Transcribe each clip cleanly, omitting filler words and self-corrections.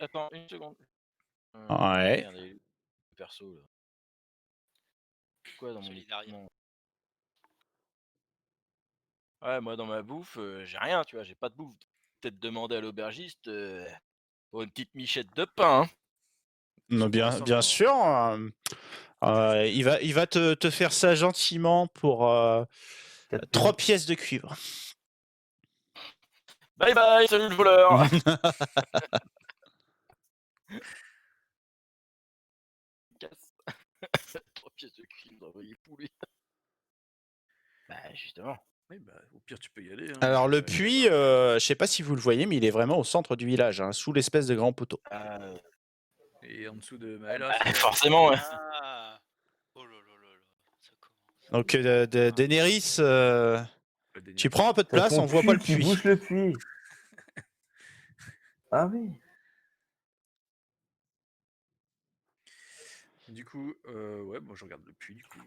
Attends, une seconde. Ouais. Merde, il est où le perso là? Quoi dans mon Solidaria. équipement? Ouais, moi dans ma bouffe, j'ai rien, tu vois, j'ai pas de bouffe. Peut-être demander à l'aubergiste pour une petite michette de pain. Hein. Non, bien sûr. Il va te faire ça gentiment pour 3 pièces de cuivre. Bye bye, salut le voleur. 3 pièces de cuivre, il est pourri. Bah justement. Oui, bah, au pire, tu peux y aller. Hein. Alors le puits, je sais pas si vous le voyez, mais il est vraiment au centre du village, hein, sous l'espèce de grand poteau. Et en dessous de Maëla, forcément, ouais. Ah. Oh là là là là, ça commence. Donc Daenerys, tu prends un peu de place, on voit pas le puits. Bouche le puits. Ah oui. Du coup, ouais, moi je regarde le puits, du coup.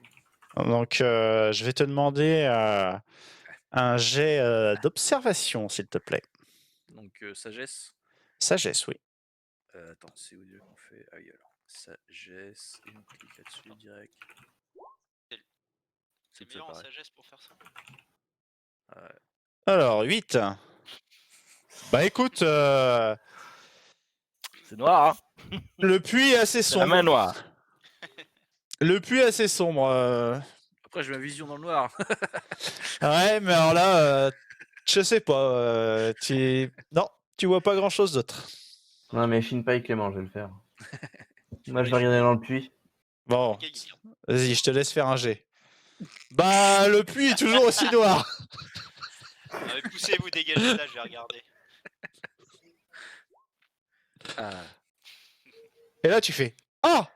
Donc je vais te demander un jet d'observation, s'il te plaît. Donc sagesse. Sagesse, oui. Attends, c'est où qu'on fait? Ah oui, alors. Sagesse, et on clique là-dessus direct. C'est meilleur en sagesse pour faire ça. Ouais. Alors, 8. Bah écoute, c'est noir. Hein. Le puits est assez C'est la sombre. main noire. Le puits est assez sombre. Après, j'ai ma vision dans le noir. Ouais, mais alors là, je sais pas. Non, tu vois pas grand-chose d'autre. Non, mais chine pas avec Clément, je vais le faire. Moi, je vais regarder dans le puits. Bon, vas-y, je te laisse faire un jet. Bah, le puits est toujours aussi noir. Ah, mais poussez-vous, dégagez de là, je vais regarder. Et là, tu fais Ah,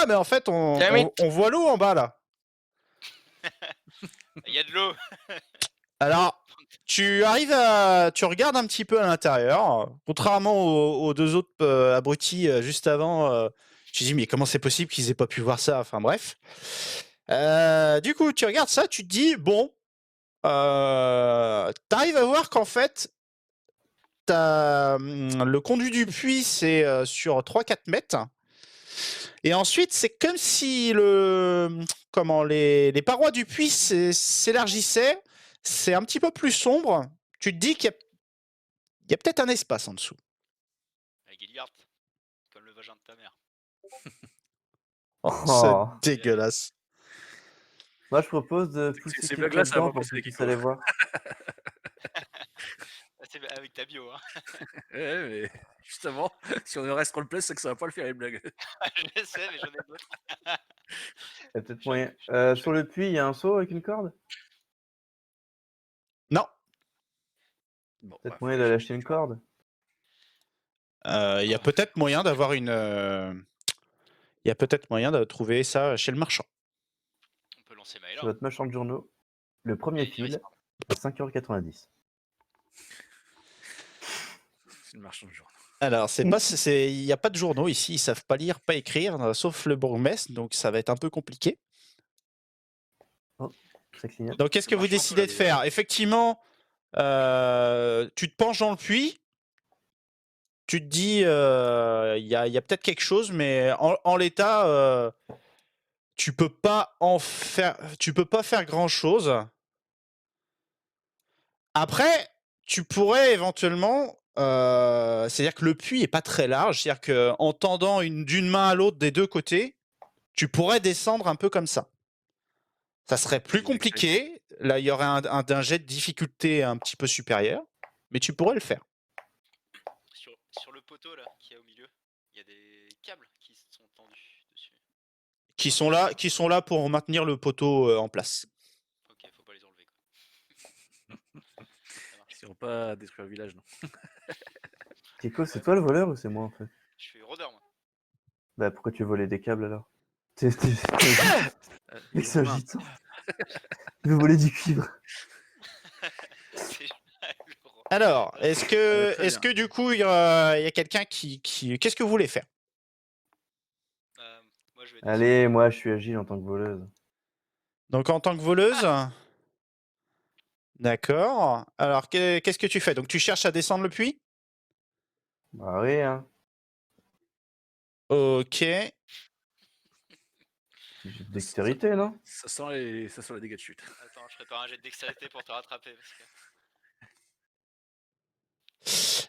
mais en fait, on voit l'eau en bas, là. Il y a de l'eau. Alors, tu regardes un petit peu à l'intérieur. Contrairement aux deux autres abrutis juste avant, tu te dis, mais comment c'est possible qu'ils aient pas pu voir ça? Enfin, bref. Du coup, tu regardes ça, tu te dis, bon, t'arrives à voir qu'en fait, le conduit du puits, c'est sur 3-4 mètres. Et ensuite, c'est comme si les parois du puits s'élargissaient. C'est un petit peu plus sombre. Tu te dis qu'il y a peut-être un espace en dessous. Avec Gilliard, comme le vagin de ta mère. C'est dégueulasse. Moi, je propose de pousser quelqu'un dedans pour qu'ils puissent aller voir. C'est avec ta bio, hein. Ouais, mais justement, si on reste roleplay, c'est que ça va pas le faire les blagues. Je sais, mais j'en ai d'autres. Il y a peut-être moyen. Sur le puits, il y a un seau avec une corde? Non. Bon, peut-être moyen d'aller acheter une corde? Il y a peut-être moyen d'avoir une. Il y a peut-être moyen de trouver ça chez le marchand. On peut lancer Maëla. Sur votre marchand de journaux, le premier fil à 5,90 €. C'est le marchand de journaux. Alors, il n'y a pas de journaux ici, ils savent pas lire, pas écrire, sauf le bourgmestre, donc ça va être un peu compliqué. Oh, ça clignote. Donc, qu'est-ce que vous décidez de faire? Effectivement, tu te penches dans le puits, tu te dis, il y a peut-être quelque chose, mais en l'état, tu peux pas faire grand-chose. Après, tu pourrais éventuellement, c'est-à-dire que le puits est pas très large, c'est-à-dire qu'en tendant d'une main à l'autre des deux côtés, tu pourrais descendre un peu comme ça. Ça serait plus compliqué. Là, il y aurait un jet de difficulté un petit peu supérieur, mais tu pourrais le faire. Sur le poteau là, qu'il y a au milieu, il y a des câbles qui sont tendus dessus. Qui sont là pour maintenir le poteau en place. Ok, faut pas les enlever quoi. Ils vont pas détruire le village, non. Kiko, c'est toi le voleur ou c'est moi en fait? Je suis rôdeur moi. Bah pourquoi tu volais des câbles alors? Mais c'est agitant. Il veut voler du cuivre. Alors, est-ce que du coup, il y a quelqu'un qui... Qu'est-ce que vous voulez faire? Moi, je vais Allez, moi je suis agile en tant que voleuse. Donc en tant que voleuse? D'accord. Alors, qu'est-ce que tu fais? Donc tu cherches à descendre le puits? Bah oui, hein. Ok. J'ai de dextérité, non? Ça sent les dégâts de chute. Attends, je prépare un jet de dextérité pour te rattraper. Parce que...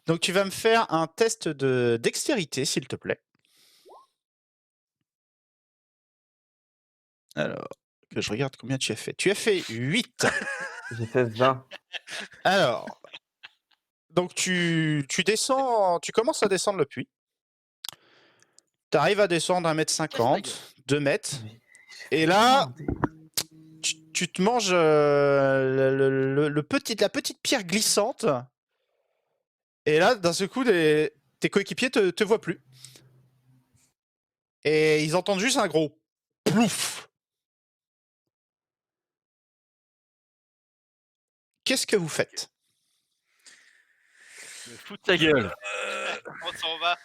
Donc tu vas me faire un test de dextérité, s'il te plaît. Alors, que je regarde combien tu as fait. Tu as fait 8. J'ai fait 20. Alors, donc tu descends, tu commences à descendre le puits. Tu arrives à descendre 1,50 m, 2 mètres. Et là, tu te manges la petite pierre glissante. Et là, d'un seul coup, tes coéquipiers te voient plus. Et ils entendent juste un gros plouf. Qu'est-ce que vous faites? Me fous de ta gueule. On s'en va.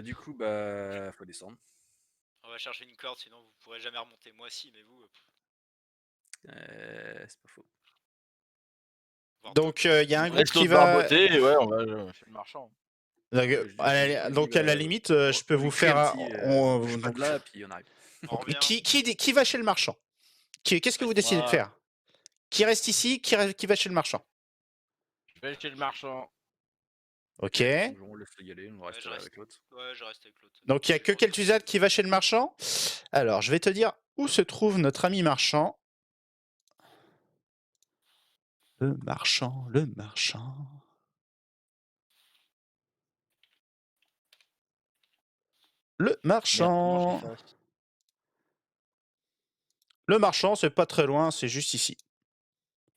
Du coup, bah, faut descendre. On va chercher une corde, sinon vous pourrez jamais remonter. Moi si, mais vous... C'est pas faux. voire Donc, il y a un groupe Reste qui l'autre va... barboté et ouais, on va chez le marchand. Donc, à la limite, je peux vous faire... Bouge pas de là, puis on arrive. on revient. Qui va chez le marchand? Qu'est-ce que vous décidez de Moi. faire? Qui reste ici? Qui va chez le marchand? Je vais chez le marchand. Ok. On laisse y aller, on reste je là reste. avec l'autre. Ouais, je reste avec l'autre. Donc, il n'y a que Kel'Thuzad qui va chez le marchand. Alors, je vais te dire où se trouve notre ami marchand. Le marchand, le marchand. Le Merde, comment je marchand. l'efface? Le marchand, c'est pas très loin, c'est juste ici.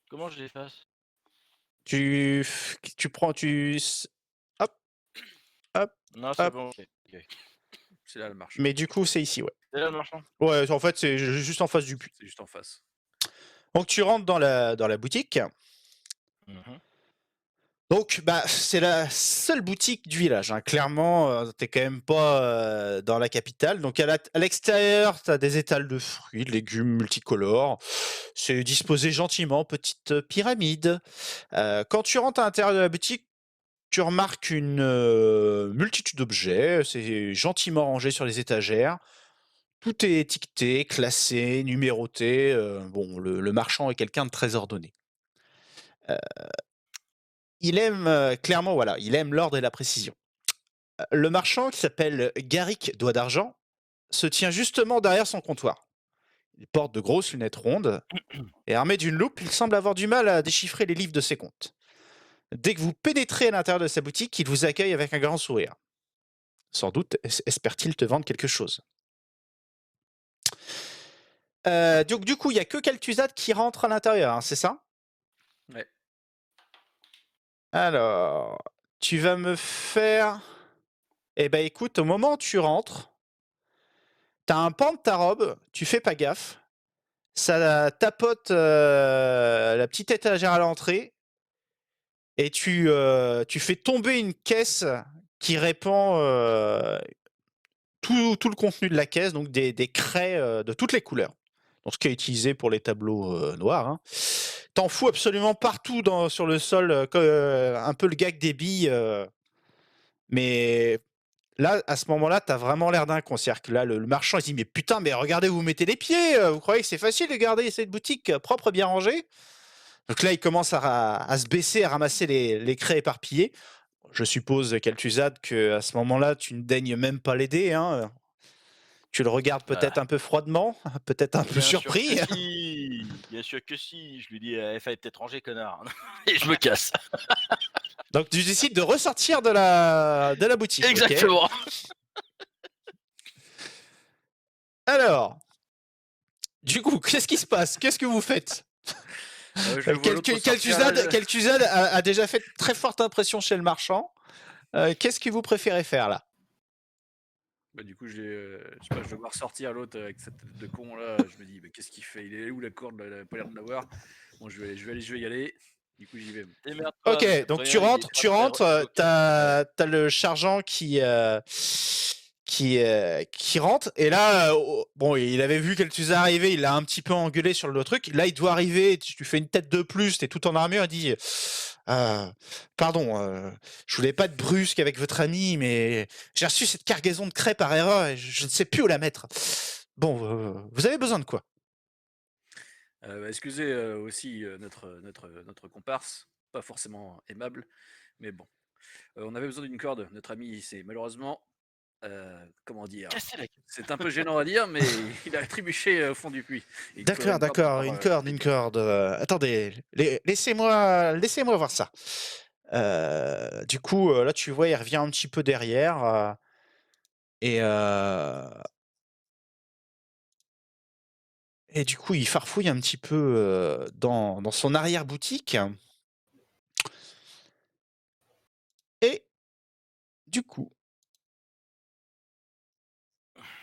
Comment je l'efface? Tu prends, hop, hop, Non, c'est hop. bon. Ok. C'est là le marchand. Mais du coup, c'est ici, ouais. C'est là le marchand? Ouais, en fait, c'est juste en face du puits. C'est juste en face. Donc, tu rentres dans la boutique. Mhm. Donc, bah, c'est la seule boutique du village, hein. Clairement, t'es quand même pas dans la capitale. Donc, à l'extérieur, t'as des étals de fruits, de légumes multicolores. C'est disposé gentiment, petite pyramide. Quand tu rentres à l'intérieur de la boutique, tu remarques une multitude d'objets. C'est gentiment rangé sur les étagères. Tout est étiqueté, classé, numéroté. Bon, le marchand est quelqu'un de très ordonné. Il aime clairement, voilà, il aime l'ordre et la précision. Le marchand, qui s'appelle Garrick Doigt d'Argent, se tient justement derrière son comptoir. Il porte de grosses lunettes rondes et armé d'une loupe, il semble avoir du mal à déchiffrer les livres de ses comptes. Dès que vous pénétrez à l'intérieur de sa boutique, il vous accueille avec un grand sourire. Sans doute espère-t-il te vendre quelque chose. Donc du coup, il n'y a que Kel'Thuzad qui rentre à l'intérieur, hein, c'est ça? Ouais. Alors, tu vas me faire... Eh ben écoute, au moment où tu rentres, t'as un pan de ta robe, tu fais pas gaffe, ça tapote la petite étagère à l'entrée et tu fais tomber une caisse qui répand tout le contenu de la caisse, donc des craies de toutes les couleurs. Donc ce qui est utilisé pour les tableaux noirs, hein. T'en fous absolument partout sur le sol, un peu le gag des billes. Mais là, à ce moment-là, t'as vraiment l'air d'un con. C'est-à-dire que là, le marchand, il dit, mais putain, mais regardez où vous mettez les pieds. Vous croyez que c'est facile de garder cette boutique propre, bien rangée? Donc là, il commence à se baisser, à ramasser les craies éparpillées. Je suppose, Kel'Thuzad, qu'à ce moment-là, tu ne daignes même pas l'aider, hein. Tu le regardes peut-être un peu froidement, peut-être un peu Bien sûr surpris. que si. Bien sûr que si. Je lui dis, fallait peut-être ranger, connard. Et je me casse. Donc tu décides de ressortir de la boutique. Ok. Exactement. Alors, du coup, qu'est-ce qui se passe? Qu'est-ce que vous faites? Je vois l'autre sortir, là. Kel'Thuzad a déjà fait très forte impression chez le marchand. Qu'est-ce que vous préférez faire là? Bah, du coup, je sais pas, je vais voir sortir l'autre avec cette tête de con là. Je me dis, mais qu'est-ce qu'il fait? Il est où la corde? Il a pas l'air de l'avoir. Bon, je vais y aller. Du coup, j'y vais. Démerde-toi, Ok, donc tu rentres, t'as le sergent qui qui rentre. Et là, bon, il avait vu Kel'Thuzad arriver, il l'a un petit peu engueulé sur le truc. Là, il doit arriver, tu fais une tête de plus, t'es tout en armure, il dit pardon, je voulais pas être brusque avec votre ami, mais j'ai reçu cette cargaison de crêpes par erreur et je ne sais plus où la mettre. Bon, vous avez besoin de quoi? Excusez aussi notre comparse, pas forcément aimable, mais bon. On avait besoin d'une corde. Notre ami, c'est malheureusement, comment dire, Cassez la gueule. c'est un peu gênant à dire, mais il a trébuché au fond du puits. Et il faut D'accord, une corde pour d'accord, pouvoir, une corde. Attendez, laissez-moi voir ça. Du coup, là, tu vois, il revient un petit peu derrière. Et du coup, il farfouille un petit peu dans son arrière-boutique. Et du coup,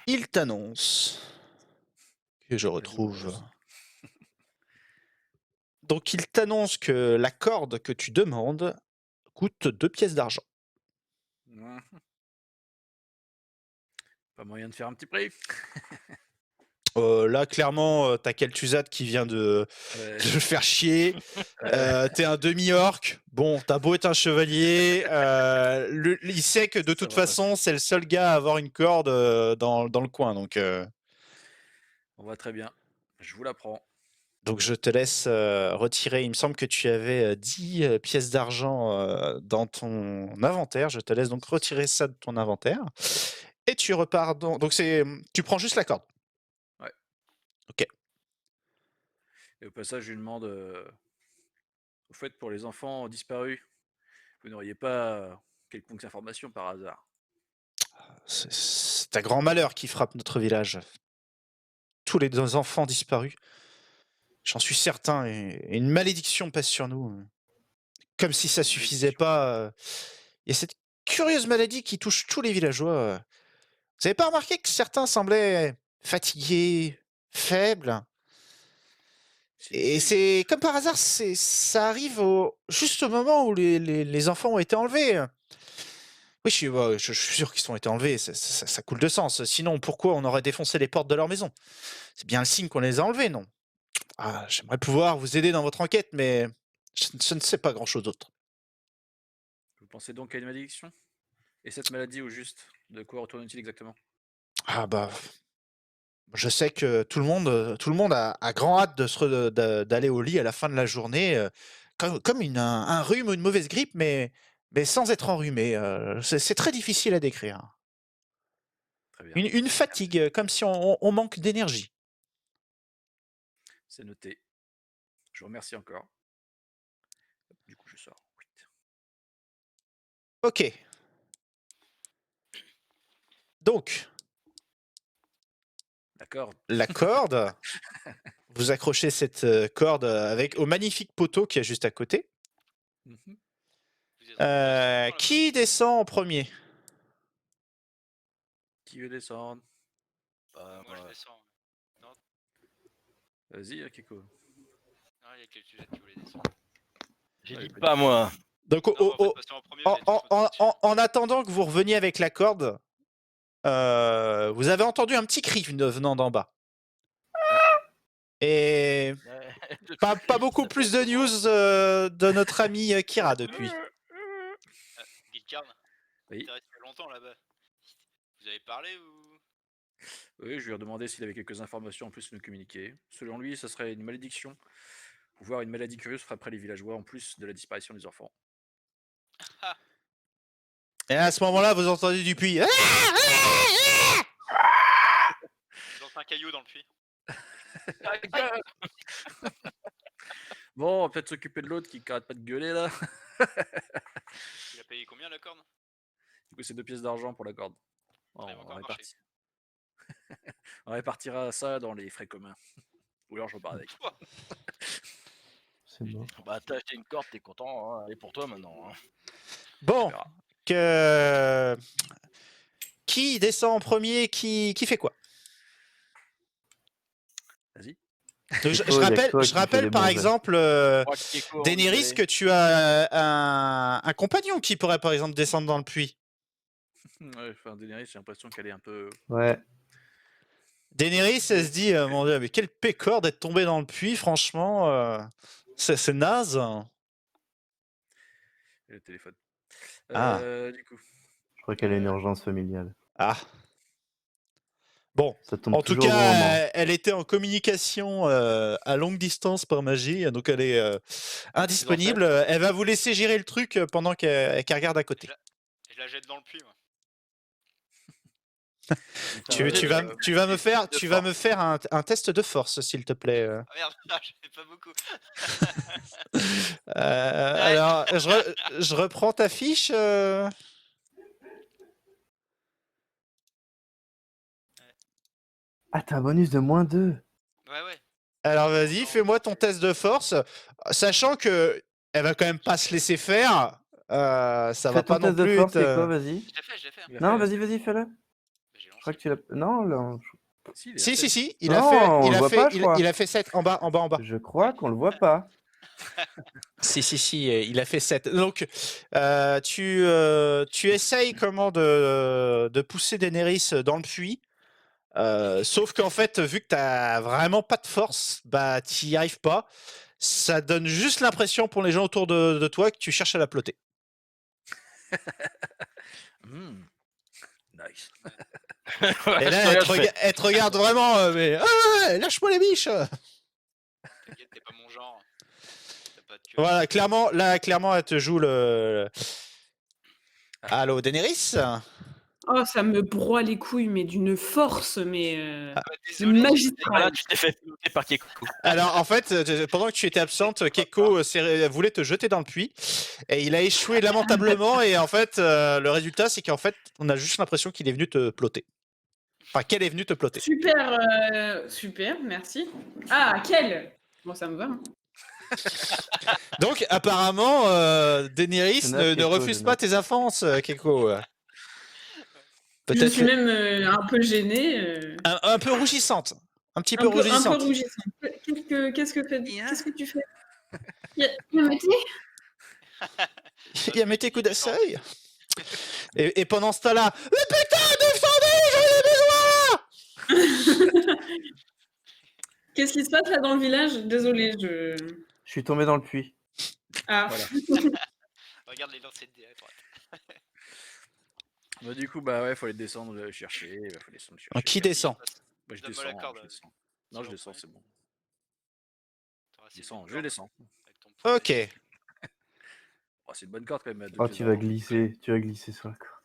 il t'annonce que je retrouve. Donc, il t'annonce que la corde que tu demandes coûte 2 pièces d'argent. Mhm. Pas moyen de faire un petit prix. Là, clairement, t'as Kel'Thuzad qui vient de le faire chier. T'es un demi-orc. Bon, t'as beau être un chevalier. Il sait que de Ça toute va façon, c'est le seul gars à avoir une corde dans le coin. On va très bien. Je vous la prends. Donc je te laisse retirer. Il me semble que tu avais 10 pièces d'argent dans ton inventaire. Je te laisse donc retirer ça de ton inventaire. Et tu repars donc tu prends juste la corde. Ouais. Ok. Et au passage, je lui demande, au fait, pour les enfants disparus, vous n'auriez pas quelconque information par hasard? C'est un grand malheur qui frappe notre village. Tous les deux enfants disparus. J'en suis certain. Et une malédiction pèse sur nous. Comme si ça suffisait pas. Il y a cette curieuse maladie qui touche tous les villageois. Vous avez pas remarqué que certains semblaient fatigués, faibles? Et c'est comme par hasard, ça arrive juste au moment où les enfants ont été enlevés. Oui, je suis sûr qu'ils ont été enlevés, ça coule de sens. Sinon, pourquoi on aurait défoncé les portes de leur maison? C'est bien le signe qu'on les a enlevés, non? Ah, j'aimerais pouvoir vous aider dans votre enquête, mais je ne sais pas grand-chose d'autre. Vous pensez donc à une malédiction? Et cette maladie, au juste, de quoi retourne-t-il exactement? Ah bah, je sais que tout le monde a grand hâte d'aller au lit à la fin de la journée, comme un rhume ou une mauvaise grippe, mais sans être enrhumé. C'est très difficile à décrire. Très bien, Une fatigue, comme si on manque d'énergie. c'est noté. Je vous remercie encore. Du coup, je sors. Ok. Donc, La corde. la corde, vous accrochez cette corde au magnifique poteau qui est juste à côté. Mhm. Vous êtes en là, Qui descend en premier? Qui veut descendre? Bah, moi je moi, descends. Vas-y, Kiko. Non, il y a quelques qui voulaient descendre. j'ai Ouais, dit pas pas moi. Donc, Non, mais en fait, passer en premier, vous êtes tous au-dessus. en attendant que vous reveniez avec la corde, vous avez entendu un petit cri venant d'en bas. Et pas beaucoup plus de news de notre ami Kira depuis. Guilcarn, Oui. t'es resté longtemps là-bas. Vous avez parlé ou. Oui, je lui ai demandé s'il avait quelques informations en plus à nous communiquer. Selon lui, ce serait une malédiction, voire une maladie curieuse frapperait les villageois en plus de la disparition des enfants. Et à ce moment-là, vous entendez du puits. Je lance un caillou dans le puits. Bon, on va peut-être s'occuper de l'autre qui arrête pas de gueuler là. Tu l'as payé combien la corne? Du coup, c'est 2 pièces d'argent pour la corde. Bon, Ça va encore marcher. On répartira ça dans les frais communs. Ou alors je repars avec. C'est bon. Bah, t'as acheté une corde, t'es content, hein. Elle est pour toi maintenant. Hein. Bon, verra. qui descend en premier? Qui fait quoi? Vas-y. Donc, je Kiko, il y a que toi qui je fais rappelle les par bons gestes. exemple, Je crois que Kiko a envie d'y Daenerys, aller. que tu as un compagnon qui pourrait par exemple descendre dans le puits. Ouais, enfin, Daenerys, j'ai l'impression qu'elle est un peu. Ouais. Daenerys, elle se dit, mon Dieu, mais quel pécor d'être tombé dans le puits, franchement, c'est naze. Le téléphone. Ah. Du coup. Je crois qu'elle a une urgence familiale. Ah. Bon, Ça tombe en tout toujours au bon moment. cas, elle était en communication à longue distance par magie, donc elle est indisponible. Elle va vous laisser gérer le truc pendant qu'elle regarde à côté. Je la jette dans le puits, moi. Tu vas me faire un test de force, s'il te plaît. Ah merde, j'en ai pas beaucoup. Alors, je reprends ta fiche. Ah, t'as un bonus de -2. Ouais. Alors vas-y, fais-moi ton test de force, sachant que elle va quand même pas se laisser faire. Ça Fais va ton pas non test de plus force, être, c'est quoi, vas-y. Je l'ai fait. Hein. Non, vas-y, fais-le. J'ai Je crois lancé. que tu l'as. Non, là. Si, il est à sept. Si, il Non, a fait, on il le a voit fait, pas, je crois. il a fait 7 en bas. Je crois qu'on le voit pas. Si, il a fait 7. Donc, tu essayes comment de pousser Daenerys dans le puits. Sauf qu'en fait, vu que t'as vraiment pas de force, bah t'y arrives pas. Ça donne juste l'impression pour les gens autour de toi que tu cherches à la ploter. Nice. Et là, elle te regarde vraiment, mais ouais, lâche-moi les biches. T'inquiète, t'es pas mon genre. T'as pas de queue. Voilà, clairement, elle te joue le. Allô, Daenerys? Oh, ça me broie les couilles, mais d'une force, mais Désolé. magistrale. Voilà, tu t'es fait piloter par Keko. Alors, en fait, pendant que tu étais absente, Keko voulait te jeter dans le puits et il a échoué lamentablement. Et en fait, le résultat, c'est qu'en fait, on a juste l'impression qu'il est venu te ploter. Enfin, qu'elle est venue te ploter. Super, merci. Ah, quel? Bon, ça me va. Hein. Donc, apparemment, Daenerys Je note, ne Keko, refuse je pas note. tes avances, Keko. Je Peut-être suis même un peu gênée. un peu rougissante. Un petit peu Un peu rougissante. rougissante. Qu'est-ce que tu fais? Il y a mis tes coups d'asseil. Et pendant ce temps-là, mais putain, défendez, j'en ai besoin. Qu'est-ce qui se passe là dans le village? Désolée, Je suis tombé dans le puits. Ah. Voilà. Regarde les lancers de dés à droite. Bah, du coup, bah ouais, faut aller descendre chercher. Faut descendre chercher. Qui descend? Bah, je Donne-moi descends. la corde, Je descends. Non, je descends, c'est bon. T'auras Je assez descends, de je corde descends. avec ton poulet. Ok. Oh, c'est une bonne corde quand même. Oh, tu vas glisser sur la corde.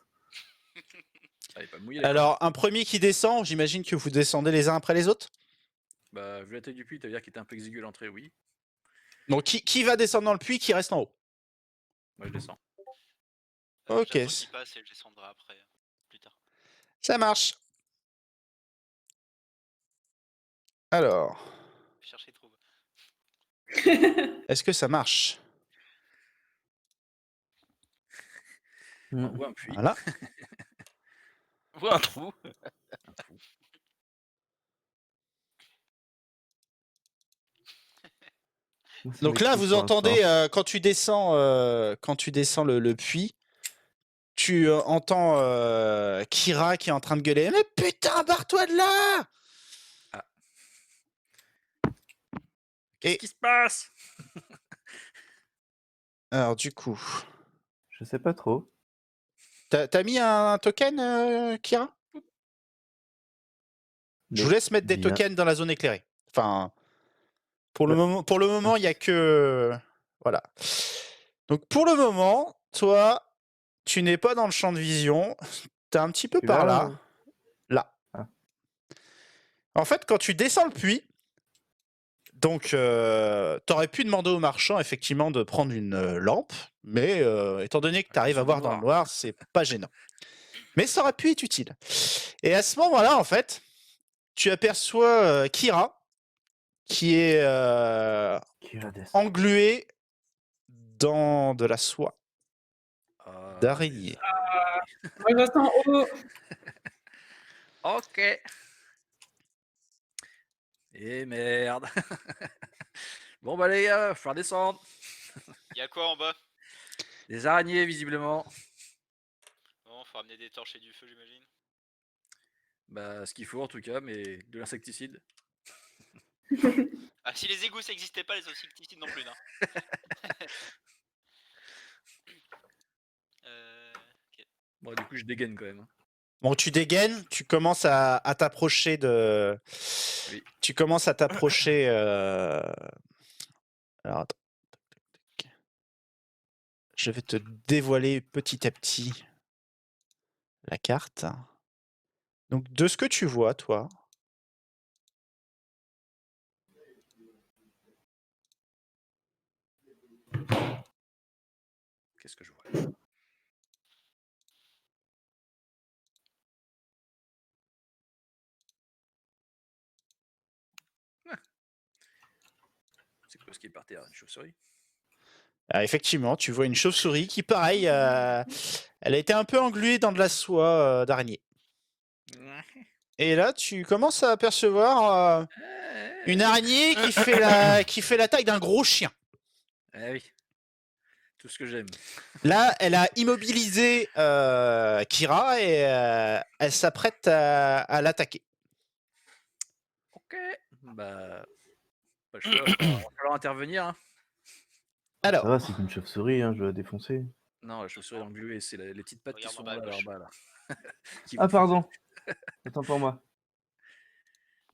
Allez, pas mouiller la corde. Alors, un premier qui descend, j'imagine que vous descendez les uns après les autres. Bah, vu la taille du puits, t'as dire qu'il était un peu exigu à l'entrée, oui. Donc, qui va descendre dans le puits, qui reste en haut? Moi, je descends. Ok. J'attends qu'il passe et je descendrai après, plus tard. Ça marche. Alors, Chercher trouve. est-ce que ça marche? On voit un puits. Voilà. On voit un trou. Un trou. Moi, ça Donc là, m'excite vous pour entendez, l'instant. quand tu descends le puits, tu entends Kira qui est en train de gueuler. Mais putain, barre-toi de là! Qu'est-ce qui se passe? Alors, du coup, Je sais pas trop. t'as mis un token, Kira? Je vous laisse mettre des Bien. tokens dans la zone éclairée. Enfin, pour le moment, il y a que voilà. Donc pour le moment, toi, tu n'es pas dans le champ de vision. T'es un petit peu Tu par vas, là. Là. Ah. En fait, quand tu descends le puits, donc t'aurais pu demander au marchand effectivement de prendre une lampe, mais étant donné que tu arrives à voir dans le noir, c'est pas gênant. Mais ça aurait pu être utile. Et à ce moment-là, en fait, tu aperçois Kira qui est Qui va descendre. engluée dans de la soie Ah, d'araignée. Moi, je reste en haut. Ok. Et merde. Bon bah les gars, faut redescendre. Y'a quoi en bas? Des araignées visiblement. Bon, Faut ramener des torches et du feu, j'imagine. Bah, ce qu'il faut en tout cas, mais de l'insecticide. Ah, si les égouts ça existait pas, les insecticides non plus, non. Ok. Bon, du coup, je dégaine quand même. Hein. Bon, tu dégaines, tu commences à t'approcher de. Oui. Tu commences à t'approcher. Alors, attends. Je vais te dévoiler petit à petit la carte. Donc, de ce que tu vois, toi, Qu'est-ce que je vois? Ah. C'est quoi ce qui est par terre? Une chauve-souris? effectivement, tu vois une chauve-souris qui, pareil, elle a été un peu engluée dans de la soie d'araignée. Et là, tu commences à apercevoir une araignée qui fait la taille d'un gros chien. Ah oui. Tout ce que j'aime. Là, elle a immobilisé Kira et elle s'apprête à l'attaquer. Ok. Bah, pas le choix. Va falloir intervenir. Hein. Ça Alors, va, c'est qu'une chauve-souris, hein, je vais la défoncer. Non, la chauve-souris est engluée, c'est les petites pattes qui Regarde en sont bas à là, gauche. là-bas, là. Qui Ah, vous font pardon. Autant pour moi.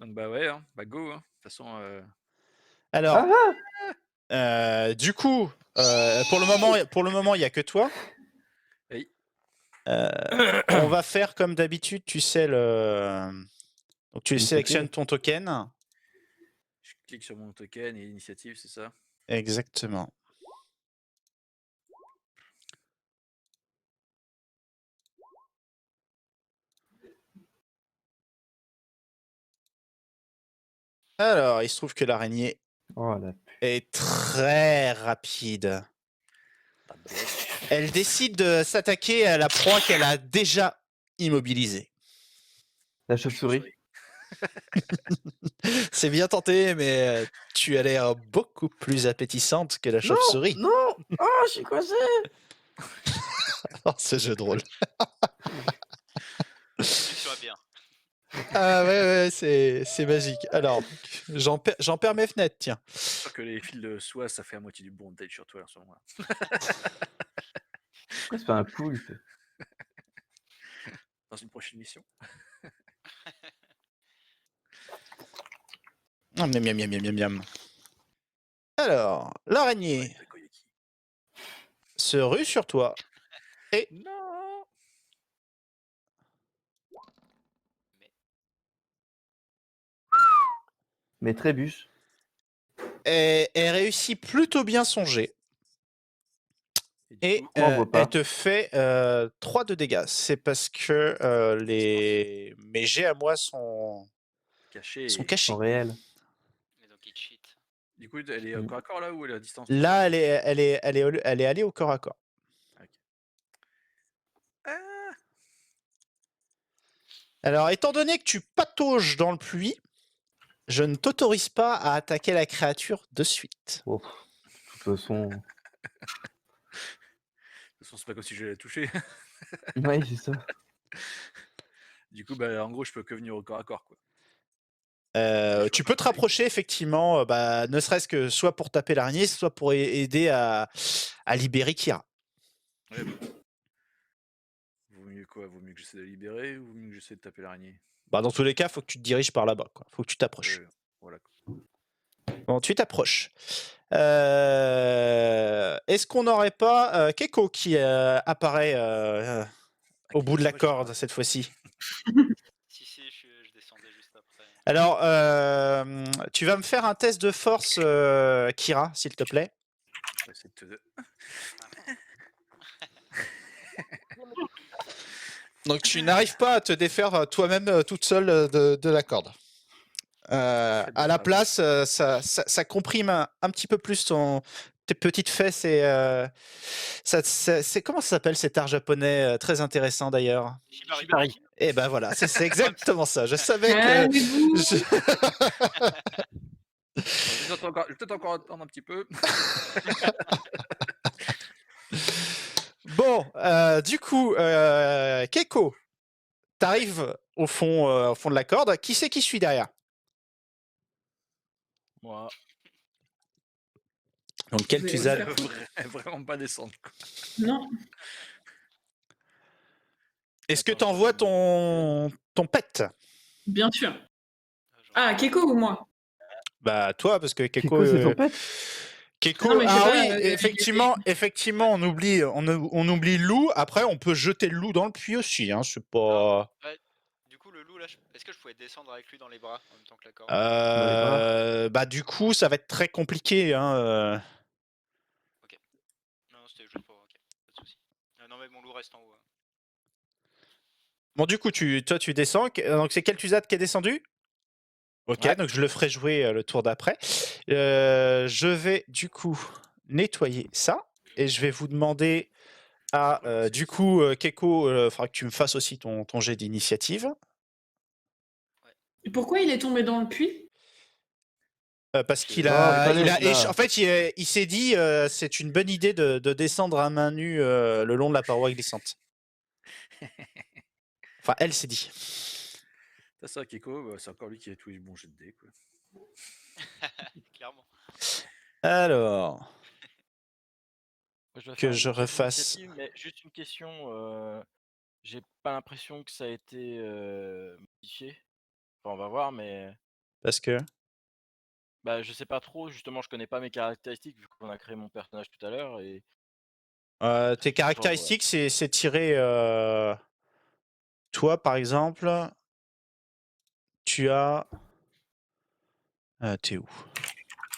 Donc bah ouais, hein. Bah go. Hein. De toute façon, alors, Ah du coup, pour le moment, il n'y a que toi. oui. On va faire comme d'habitude, tu sais, donc tu Initiative. sélectionnes ton token. Je clique sur mon token et initiative, c'est ça? Exactement. Alors, il se trouve que l'araignée Oh la est très rapide. Pas de blague. Elle décide de s'attaquer à la proie qu'elle a déjà immobilisée. La chauve-souris. C'est bien tenté, mais tu as l'air beaucoup plus appétissante que la chauve-souris. Non. Oh, je suis coincé. Oh, ce jeu de rôle. Tu bien. Ah ouais, c'est magique. Alors, j'en perds mes fenêtres, tiens. Je suis sûr que les fils de soie, ça fait à moitié du bondage sur toi en ce moment-là. Pourquoi c'est pas un poulpe? Dans une prochaine mission. Miam, miam, miam, miam, miam, miam. Alors, l'araignée Takoyaki. se rue sur toi. Non. Mais trébuche. Et elle réussit plutôt bien son jet. Et du Et coup, Moi, on voit pas. elle te fait 3 de dégâts. C'est parce que mes jets à moi sont caché. cachés. En réel. Mais donc il cheat. Du coup, elle est encore à corps là ou elle est à distance? Là, elle est allée au corps à corps. Ok. Ah. Alors, étant donné que tu patauges dans le puits, je ne t'autorise pas à attaquer la créature de suite. Oh, de toute façon. De toute façon, c'est pas comme si je l'ai touché. Oui, c'est ça. Du coup, bah, en gros, je peux que venir au corps à corps, quoi. Tu peux te rapprocher, effectivement, ne serait-ce que soit pour taper l'araignée, soit pour aider à libérer Kira. Ouais, bah. Vaut mieux quoi? Vaut mieux que j'essaie de la libérer ou vaut mieux que j'essaie de taper l'araignée? Dans tous les cas, il faut que tu te diriges par là-bas. Il faut que tu t'approches. Ouais, voilà. Bon, tu t'approches. Est-ce qu'on n'aurait pas Keiko qui apparaît au bout de la corde cette fois-ci? Si, je descendais juste après. Alors, tu vas me faire un test de force, Kira, s'il te plaît. Je vais essayer de te... Donc, tu n'arrives pas à te défaire toi-même toute seule de la corde. À la place, ça comprime un petit peu plus tes petites fesses et c'est comment ça s'appelle cet art japonais très intéressant d'ailleurs? Shibari. Et ben voilà, c'est exactement ça. Je savais que. Calmez-vous. Je vais peut-être encore attendre un petit peu. Bon, Du coup, Keiko, t'arrives au fond de la corde. Qui c'est qui suit derrière? Moi. Donc, quel Vous allez Tuzad? faire foutre. Vraiment pas descendre. Quoi. Non. Est-ce que Attends, je t'envoies dois ton pet? Bien sûr. J'en Ah, Keiko ou moi? Bah, toi, parce que Keiko. Kiko, c'est ton pet? Keiko, Non, mais je sais ah pas, oui, effectivement, on oublie le loup. Après, on peut jeter le loup dans le puits aussi. Hein, c'est pas. Ouais. Du coup, le loup, là, est-ce que je pouvais descendre avec lui dans les bras en même temps que la corde? Bah, du coup, ça va être très compliqué. Hein, Non, c'était juste pour. Ok, pas de soucis. Non, mais mon loup reste en haut. Hein. Bon, du coup, toi, tu descends. Donc, c'est quel Tuzad qui est descendu? Ok, Ouais. donc je le ferai jouer le tour d'après. Je vais, du coup, nettoyer ça. Et je vais vous demander à, du coup, Keiko, il faudra que tu me fasses aussi ton jet d'initiative. Et pourquoi il est tombé dans le puits? Parce qu'il Oh, a, putain, là. en fait, il s'est dit, c'est une bonne idée de descendre à main nue le long de la paroi glissante. Enfin, elle s'est dit. T'as ça, Kiko, bah, c'est encore lui qui a tout bon jet de dés. Quoi. Clairement. Alors, Moi, je dois que faire je une jet refasse. d'initiative, mais juste une question. J'ai pas l'impression que ça a été modifié. Enfin, on va voir, mais Parce que. bah, je sais pas trop. Justement, je connais pas mes caractéristiques vu qu'on a créé mon personnage tout à l'heure et Tes caractéristiques, c'est tiré. Toi, par exemple, tu as. T'es où?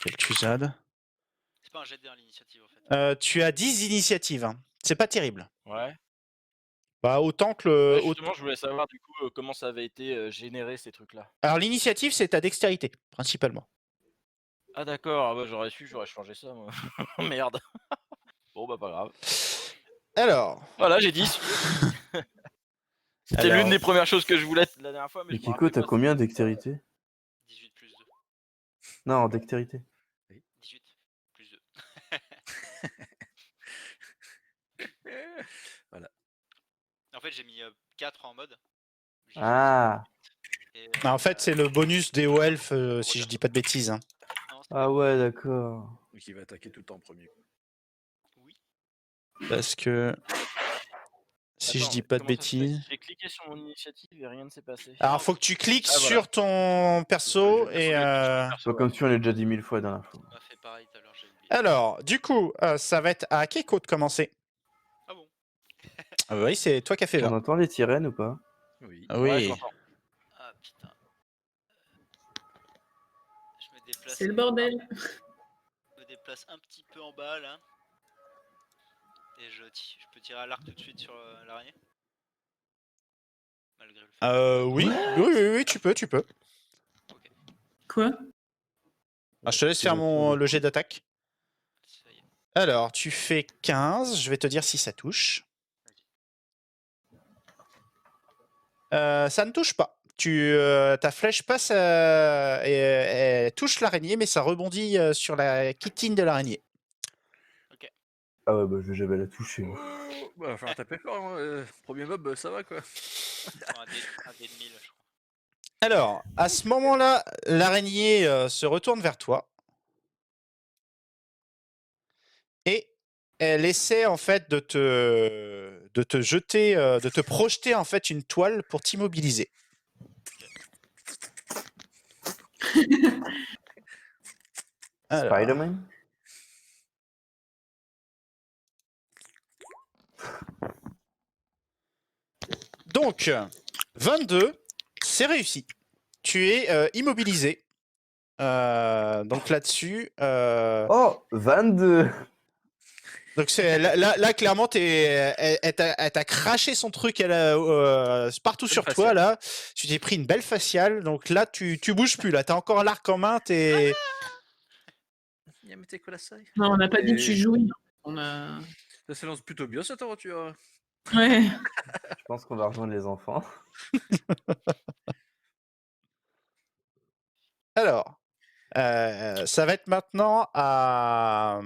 Quel Tuzad? C'est pas un jet de dés à l'initiative en fait. Tu as 10 initiatives. Hein. C'est pas terrible. ouais. Bah, autant que Ouais, le. justement, je voulais savoir du coup comment ça avait été généré ces trucs-là. Alors, l'initiative, c'est ta dextérité, principalement. Ah d'accord, ah bah, j'aurais su, j'aurais changé ça moi. Merde. Bon bah pas grave. Alors. Voilà, j'ai 10. C'était l'une des premières choses que je voulais la dernière fois, mais Mais je me Kiko, rappelais t'as pas, combien c'était- dextérité? 18 plus 2. Non, en dextérité. 18 plus 2. Voilà. En fait, j'ai mis 4 en mode. J'ai Ah, choisi. Et, En fait, c'est le bonus des hauts elfes, si Roger. je dis pas de bêtises. Hein. Non, c'est ah ouais, d'accord. Donc il va attaquer tout le temps en premier. Quoi. Oui. Parce que. Si je Attends, dis mais pas de comment ça se fait? bêtises. J'ai cliqué sur mon initiative et rien ne s'est passé. Alors, faut que tu cliques Ah, voilà. sur ton perso Ouais, et. je clique sur le perso, Pas comme si on l'a déjà dit 1000 fois la dernière fois. On m'a fait pareil tout à l'heure, j'ai oublié. Alors, du coup, ça va être à Keiko de commencer. Ah bon? Ah oui, c'est toi qui as fait On 20. entend les sirènes ou pas? Oui. Ah Ouais, oui. j'entends. Ah putain. Je me déplace. C'est le bordel. Je me déplace un petit peu en bas là. Et je peux tirer à l'arc tout de suite sur l'araignée. Malgré le fait. Oui, tu peux. Ok, Quoi? Ah, je te laisse faire le jet d'attaque. ça y est. Alors, tu fais 15. Je vais te dire si ça touche. Ça ne touche pas. Ta flèche passe et elle touche l'araignée, mais ça rebondit sur la quittine de l'araignée. Ah ouais, bah je vais jamais la toucher. moi. Oh, bah, va falloir taper fort. Hein. Premier mob, ça va quoi. Un dé de 1000, je crois. Alors, à ce moment-là, l'araignée se retourne vers toi. Et elle essaie en fait de te jeter, de te projeter en fait une toile pour t'immobiliser. Alors, Spider-Man? donc, 22, c'est réussi. Tu es immobilisé. Donc là-dessus. Oh, 22! Donc là, clairement, elle t'a craché son truc partout sur toi. faciale. Là, tu t'es pris une belle faciale. Donc là, tu bouges plus. Là, t'as encore l'arc en main. T'es. Non, on n'a pas dit que tu Et- jouis. On a. Ça s'élance plutôt bien cette aventure. Ouais. Je pense qu'on va rejoindre les enfants. Alors, ça va être maintenant à.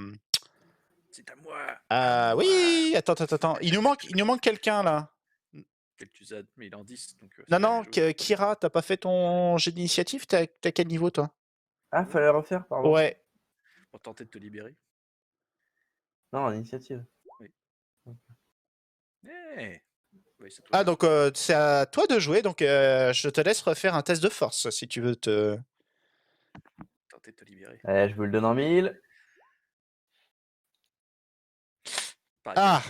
C'est à moi. Ah oui, attends. Il nous manque quelqu'un là. Kel'Thuzad, mais il est en 10, donc Non, ça va non, bien jouer. Kira, t'as pas fait ton jet d'initiative? T'as quel niveau toi? Ah, fallait refaire, pardon. Ouais. Pour tenter de te libérer. Non, l'initiative. Eh oui, c'est toi. Ah, donc c'est à toi de jouer, donc je te laisse refaire un test de force si tu veux te. Tenter de te libérer. Allez, je vous le donne en 1000. Pareil. Ah!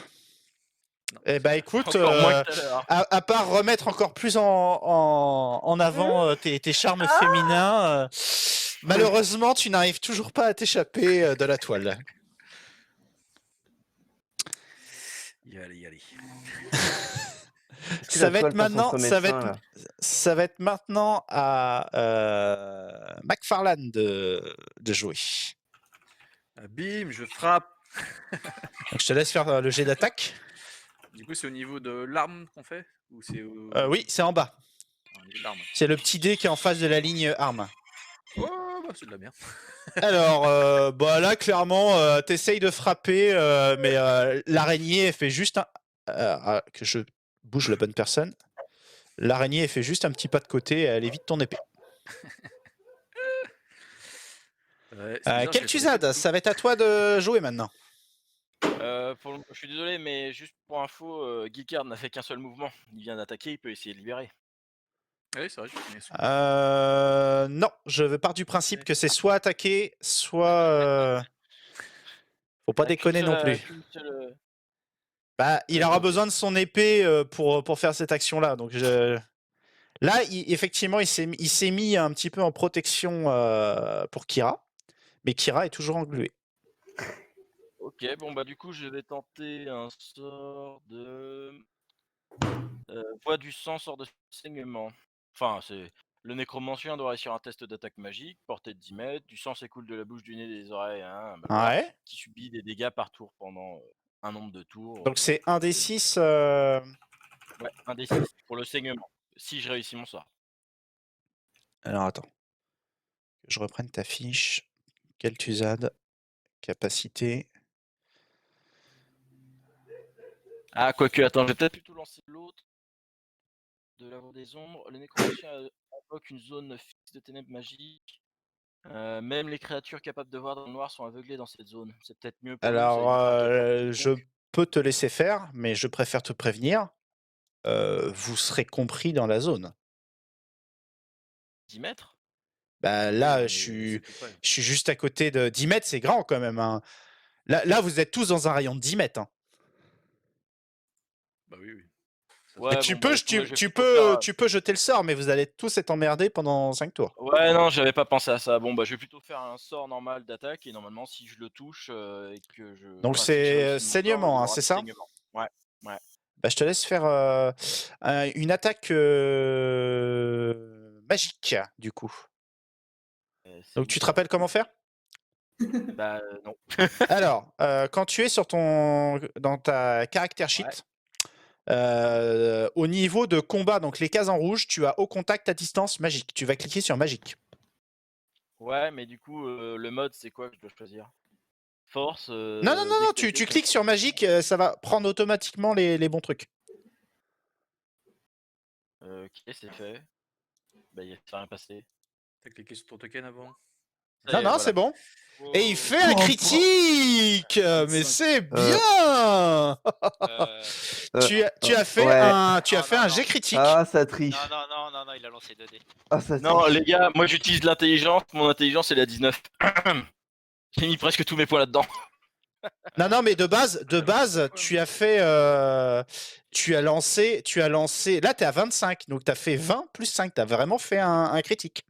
Non, Eh ben écoute, Encore moins que tout à l'heure. à part remettre encore plus en avant tes charmes féminins, malheureusement, tu n'arrives toujours pas à t'échapper de la toile. y aller. Est-ce que Ça la va toile être passe maintenant, entre mes seins, là ça va être maintenant à McFarlane de jouer. Bim, je frappe. Donc je te laisse faire le jet d'attaque. Du coup, c'est au niveau de l'arme qu'on fait ou c'est au... Oui, c'est en bas. au niveau de l'arme. C'est le petit dé qui est en face de la ligne arme. Oh, bah, c'est de la merde. Alors, bah là, clairement, t'essayes de frapper, mais l'araignée, elle fait juste un... que je bouge la bonne personne. L'araignée, elle fait juste un petit pas de côté et elle évite ton épée. Ouais, c'est bizarre, Kel'Thuzad, ça va être à toi de jouer maintenant. Je suis désolé, mais juste pour info, Geekard n'a fait qu'un seul mouvement. Il vient d'attaquer, il peut essayer de libérer. Oui, c'est vrai, je connais ça. Non, je pars du principe que c'est soit attaquer, soit... Faut pas déconner non plus. Bah, il aura besoin de son épée pour faire cette action-là. Donc là, effectivement, il s'est mis un petit peu en protection pour Kira, mais Kira est toujours engluée. Ok, bon bah du coup je vais tenter un sort de... voix du sang, sort de saignement. Enfin, c'est... Le nécromancien doit réussir un test d'attaque magique, portée de 10 mètres, du sang s'écoule de la bouche, du nez, des oreilles, hein, voilà, Ouais. qui subit des dégâts par tour pendant un nombre de tours. Donc c'est 1 des 6. Ouais, un des 6 pour le saignement, si je réussis mon sort. Alors attends. Que je reprenne ta fiche. Kel'Thuzad. Capacité. Ah, quoique, attends, je vais peut-être plutôt lancer l'autre. De l'avant des ombres, le nécromancien invoque une zone fixe de ténèbres magiques. Même les créatures capables de voir dans le noir sont aveuglées dans cette zone. C'est peut-être mieux pour lui, ça Alors, évitera qu'elles voient je quiconque. peux te laisser faire, mais je préfère te prévenir. Vous serez compris dans la zone. 10 mètres? Bah Oui, là, mais je c'est tout près. suis juste à côté de 10 mètres, c'est grand quand même. Hein. Là, vous êtes tous dans un rayon de 10 mètres. Hein. Bah oui. Ça, Ouais, tu bon, bah, peux, écoute, moi, je vais tu plutôt faire, peux jeter le sort, mais vous allez tous être emmerdés pendant 5 tours. Ouais, non, j'avais pas pensé à ça. Bon, bah, je vais plutôt faire un sort normal d'attaque et normalement, si je le touche et que je. Donc Enfin, si j'ai c'est réussi mon sort, saignement, il hein, aura c'est du ça? saignement. Ouais. Bah, je te laisse faire une attaque magique, du coup. C'est Donc où tu te ça? rappelles comment faire? Bah, non. Alors, quand tu es dans ta caractère sheet, au niveau de combat, donc les cases en rouge, tu as au contact à distance magique. Tu vas cliquer sur magique. Ouais, mais du coup, le mode, c'est quoi que je dois choisir? Force, Non, tu dextérité, cliques sur magique, ça va prendre automatiquement les bons trucs. Ok, c'est fait. Bah, il s'est rien passé. T'as cliqué sur ton token avant. Ça y Non, est, non, voilà. c'est bon. Et il fait un Oh, critique. Mais 25. c'est bien. Tu as fait ouais. un Non. jet critique. Ah, ça triche. Non, il a lancé 2 dés. Ah, ça Non, triche. les gars, moi j'utilise l'intelligence. Mon intelligence, elle est à 19. J'ai mis presque tous mes points là-dedans. Non, mais de base, tu as fait, tu as lancé. Là, t'es à 25, donc t'as fait 20 plus 5. T'as vraiment fait un critique.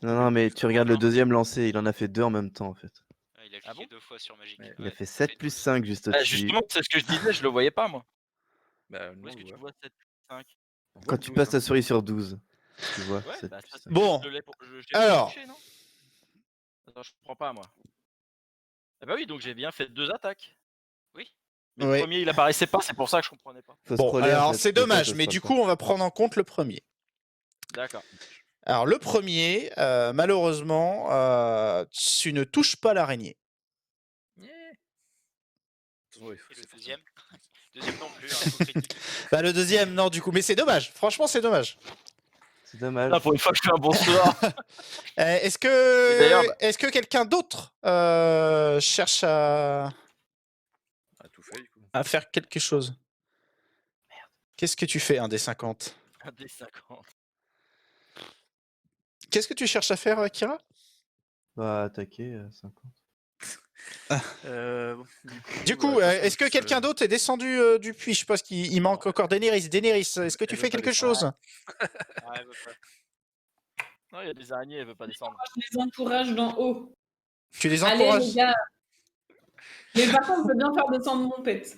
Non, mais tu regardes le deuxième lancé, il en a fait 2 en même temps, en fait. Il a Ah cliqué bon 2 fois sur Magic. Ouais. Il a Ouais, fait ça 7 plus 12. 5 juste Ah, au-dessus. justement, c'est ce que je disais, je le voyais pas, moi. Bah, Où non, est-ce que tu vois 7 plus 5? Quand tu passes ta souris sur 12, tu vois. Ouais, 7 bah, plus ça, 5. Bon, je l'ai j'ai alors. touché, non? Attends, je comprends pas, moi. Ah bah oui, donc j'ai bien fait 2 attaques. Oui. Mais Oui. le premier, il apparaissait pas, c'est pour ça que je comprenais pas. Faut Bon, scroller, en alors fait, c'est des fois, dommage, ça mais scrolle du pas. coup, on va prendre en compte le premier. D'accord. Alors, le premier, malheureusement, tu ne touches pas l'araignée. Yeah. Ouais, Et le c'est deuxième Deuxième non plus, hein, faut critiquer. Bah, le deuxième, non, du coup. Mais c'est dommage. Franchement, c'est dommage. C'est dommage. Ah, pour une fois que je fais un bon sort. Est-ce Et d'ailleurs, que quelqu'un d'autre cherche Ah, tout fait, du coup. à faire quelque chose? Qu'est-ce que tu fais, un des 50? un des 50. Qu'est-ce que tu cherches à faire, Kira? Bah, attaquer 50. Bon, Du coup, de toute façon, est-ce que quelqu'un d'autre est descendu du puits? Je suppose qu'il manque encore Daenerys. Daenerys, est-ce que tu elle fais veut pas quelque descendre. chose? Ah, elle veut pas. Non, il y a des araignées, elle veut pas descendre. Je les encourage d'en haut. Tu les Allez, encourages? les gars. Mais par contre, je veux bien faire descendre mon pet.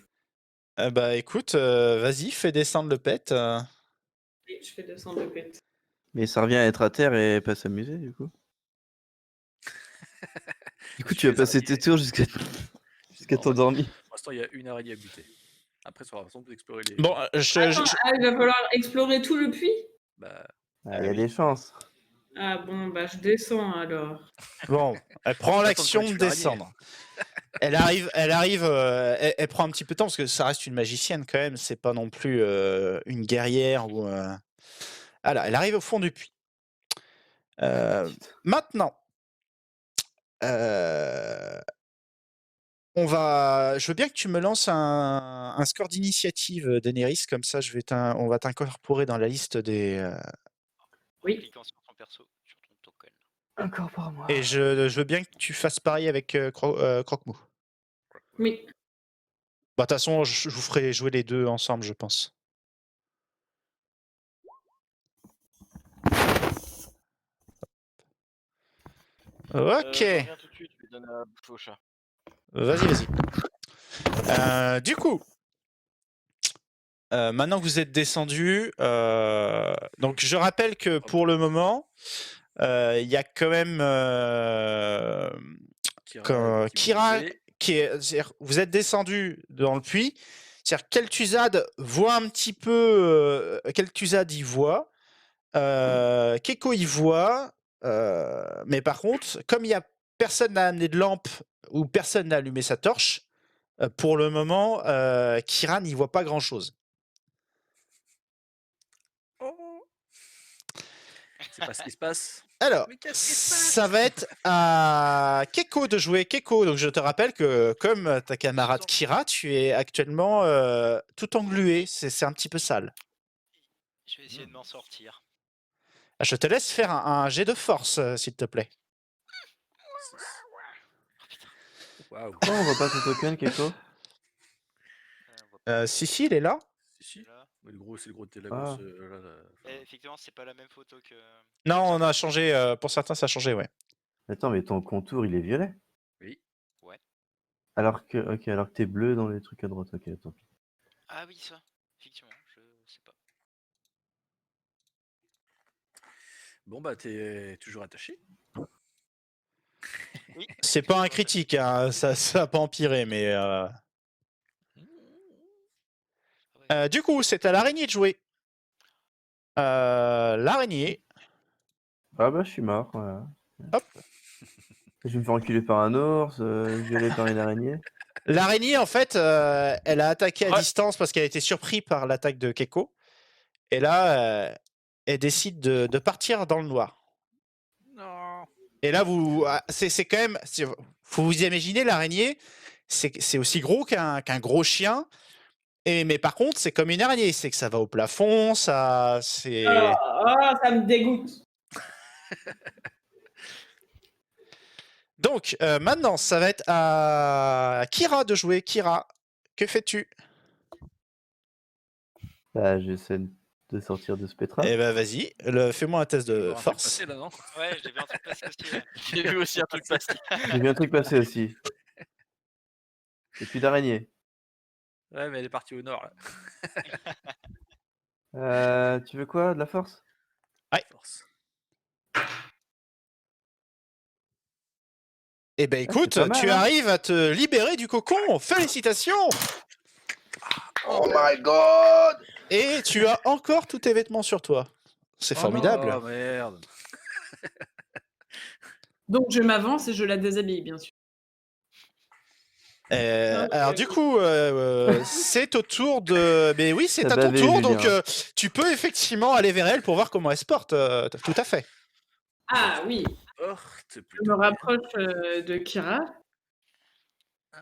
Bah écoute, vas-y, fais descendre le pet. Oui, je fais descendre le pet. Mais ça revient à être à terre et pas s'amuser, du coup. Du coup, tu vas passer tes tours jusqu'à Non, t'endormir. Pour l'instant, il y a une araignée à buter. Après, ça aura façon d'explorer les. Bon, Attends, il va falloir explorer tout le puits? Bah, Ah, il y a des chances. Ah bon, bah je descends alors. bon, elle prend Attends, l'action quand tu de fais descendre. Elle prend un petit peu de temps parce que ça reste une magicienne quand même. C'est pas non plus une guerrière ou. Voilà, elle arrive au fond du puits. Maintenant, je veux bien que tu me lances un score d'initiative, Daenerys, comme ça on va t'incorporer dans la liste des. En Oui. cliquant sur ton perso, sur ton token. Encore pour moi. Et je veux bien que tu fasses pareil avec Croque-Mou. Oui. Bah, de toute façon, je vous ferai jouer les deux ensemble, je pense. Ok. Je reviens tout de suite, je vais donner à bouffer au chat. Vas-y. Du coup, maintenant que vous êtes descendu, donc je rappelle que pour le moment, il y a quand même Kira c'est-à-dire, vous êtes descendu dans le puits. C'est-à-dire Kel'Thuzad voit un petit peu. Kel'Thuzad y voit. Keko y voit. Mais par contre, comme il y a personne n'a amené de lampe ou personne n'a allumé sa torche, pour le moment, Kira n'y voit pas grand-chose. c'est pas ce qui se passe. Alors, Mais qu'est-ce qui se passe? ça va être à Keko de jouer. Keko, donc je te rappelle que comme ta camarade Kira, tu es actuellement tout englué. C'est un petit peu sale. Je vais essayer de m'en sortir. Je te laisse faire un jet de force, s'il te plaît. Waouh. Pourquoi on voit pas ton token, Keko? Si, il est là. Si. Là. Mais c'est le gros de la Ah. grosse. Et effectivement, c'est pas la même photo que. Non, on a changé. Pour certains, ça a changé, ouais. Attends, mais ton contour, il est violet. Oui. Alors que t'es bleu dans les trucs à droite. Ok, attends. Ah oui, ça. Effectivement, je sais pas. Bon, bah, t'es toujours attaché. Oui. C'est pas un critique, hein, ça a pas empiré, mais. Du coup, c'est à l'araignée de jouer. L'araignée. Ah bah, je suis mort, voilà. Hop. Je vais me faire enculer par un ours, violé par une araignée. L'araignée, en fait, elle a attaqué à Ouais. distance parce qu'elle a été surprise par l'attaque de Keko. Et là, elle décide de partir dans le noir. Non. Et là, c'est quand même. Faut vous imaginer, l'araignée, c'est aussi gros qu'un gros chien. Mais par contre, c'est comme une araignée. C'est que ça va au plafond, ça Ça me dégoûte. Donc, maintenant, ça va être à Kira de jouer. Kira, que fais-tu? Bah, j'essaie de sortir de ce pétrin. Eh ben, vas-y, fais-moi un test de force. Passer, là, non Ouais, j'ai vu un truc passer aussi. Ouais. J'ai vu aussi un truc passer. J'ai vu un truc passer aussi. Et puis d'araignée. Ouais, mais elle est partie au nord, là. Tu veux quoi? De la force? Ouais. Force. Eh ben, écoute, c'est pas mal, tu hein. arrives à te libérer du cocon. Félicitations! Oh my god! Et tu as encore tous tes vêtements sur toi. C'est formidable. Oh merde. Donc je m'avance et je la déshabille, bien sûr. Alors du coup, c'est au tour de... Mais oui, c'est T'as à ton bavé, tour, Julien. donc tu peux effectivement aller vers elle pour voir comment elle se porte. Tout à fait. Ah oui, Porte je me plutôt bien. rapproche de Kira.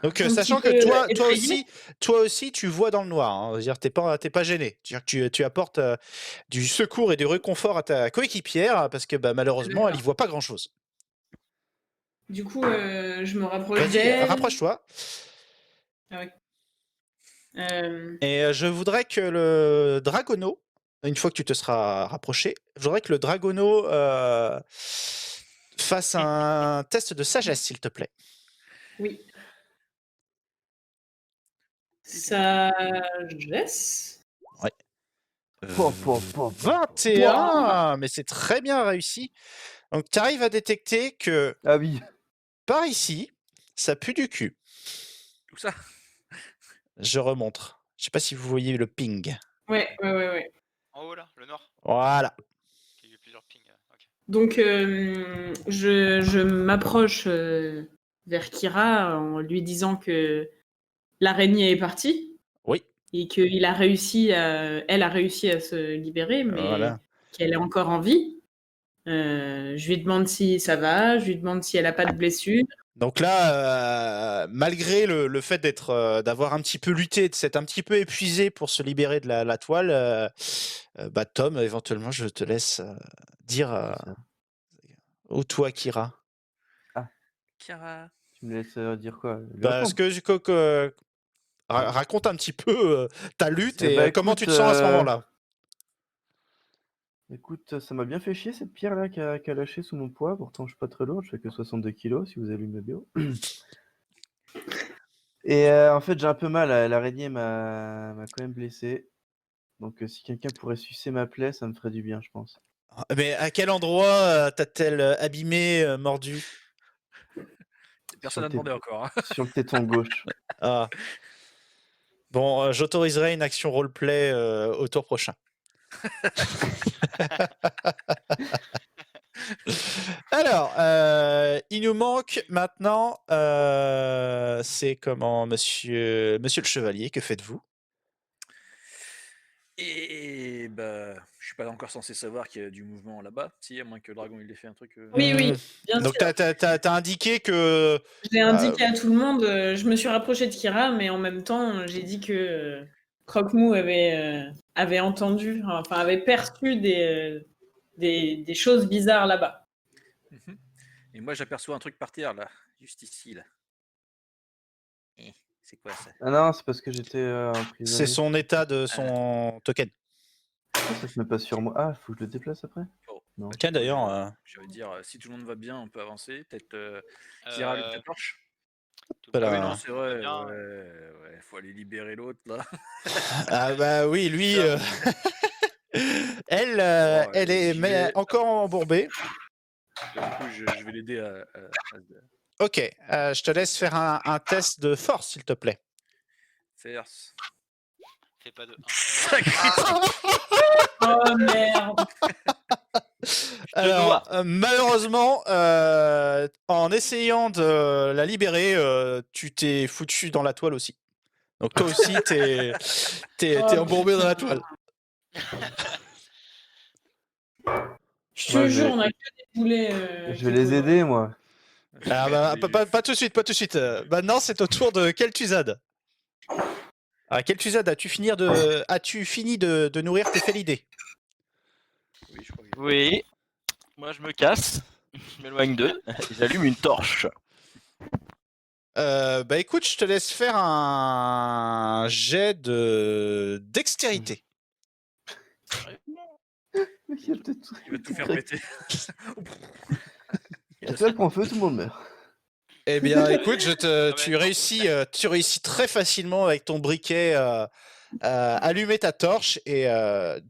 Donc Un sachant petit peu que toi effrayée. aussi, tu vois dans le noir. Hein. C'est-à-dire, t'es pas gêné. C'est-à-dire que tu apportes du secours et du réconfort à ta coéquipière parce que bah, malheureusement, elle y voit pas grand-chose. Du coup, je me rapproche Vas-y, d'elle. rapproche-toi. Ah ouais. Euh, Et je voudrais que le Dragono, une fois que tu te seras rapproché, je voudrais que le Dragono fasse un test de sagesse, s'il te plaît. oui. Sagesse. Po, po, po, po. 21, mais c'est très bien réussi. Donc tu arrives à détecter que Ah oui. par ici, ça pue du cul. Tout ça. Je remontre. Je sais pas si vous voyez le ping. Ouais. En haut là, le noir. Voilà. Il y a eu plusieurs pings. Ok. Donc, je m'approche vers Kira en lui disant que l'araignée est partie Oui. et qu'elle a réussi à se libérer, mais Voilà. qu'elle est encore en vie. Je lui demande si ça va, je lui demande si elle n'a pas de blessure. Donc là, malgré le fait d'avoir un petit peu lutté, de s'être un petit peu épuisé pour se libérer de la toile, bah Tom, éventuellement, je te laisse dire ou toi, Kira. Kira. Tu me laisses dire quoi? Lui Parce répondre. que raconte un petit peu ta lutte Eh et bah, comment écoute, tu te sens à ce moment-là. Écoute, ça m'a bien fait chier cette pierre là qui a lâché sous mon poids. Pourtant, je suis pas très lourd, je fais que 62 kilos si vous allumez bio. Et en fait, j'ai un peu mal. L'araignée m'a quand même blessé. Donc, si quelqu'un pourrait sucer ma plaie, ça me ferait du bien, je pense. Mais à quel endroit t'a-t-elle abîmé, mordu? Personne n'a demandé encore. Hein. Sur le téton gauche. Ah. Bon, j'autoriserai une action roleplay au tour prochain. Alors, il nous manque maintenant, c'est comment, monsieur le chevalier, que faites-vous? Et bah, je suis pas encore censé savoir qu'il y a du mouvement là-bas. Si, à moins que le dragon il ait fait un truc. Oui, bien Donc sûr. t'as indiqué que... Je l'ai indiqué à tout le monde. Je me suis rapprochée de Kira, mais en même temps, j'ai dit que Croque-Mou avait entendu, enfin avait perçu des choses bizarres là-bas. Mhm. Et moi j'aperçois un truc par terre là, juste ici là. C'est quoi ça? Ah non, c'est parce que j'étais emprisonné. C'est son état de son token. Ça se met pas sur moi. Ah, faut que je le déplace après? Oh. Non. Bah, Tiens, du coup, d'ailleurs, je vais dire, si tout le monde va bien, on peut avancer. Peut-être Kira avec ta torche. Tout le Voilà. monde Ah oui, va non, c'est vrai. bien. Ouais, faut aller libérer l'autre là. Ah bah oui, lui, Ça. elle Bon, est j'y vais. encore embourbée. Du coup, je vais l'aider à Ok, je te laisse faire un test de force, s'il te plaît. faire. Fais pas de 1. Oh merde! Alors, malheureusement, en essayant de la libérer, tu t'es foutu dans la toile aussi. Donc toi aussi, t'es embourbé dans la toile. Je te Moi, je jure, vais- on a que des boulets. Je vais les aider, moi. Ah bah, pas tout de suite, pas tout de suite. Maintenant, c'est au tour de Kel'Thuzad. Ah, Kel'Thuzad, as-tu fini de nourrir tes félidés? Oui, je crois. Oui. Moi, je me casse. Je m'éloigne d'eux. Et j'allume une torche. Bah écoute, je te laisse faire un jet de dextérité. Il va Il va tout faire péter. La toile prend feu, tout le monde meurt. Eh bien, écoute, Ah tu ouais. réussis très facilement avec ton briquet allumer ta torche et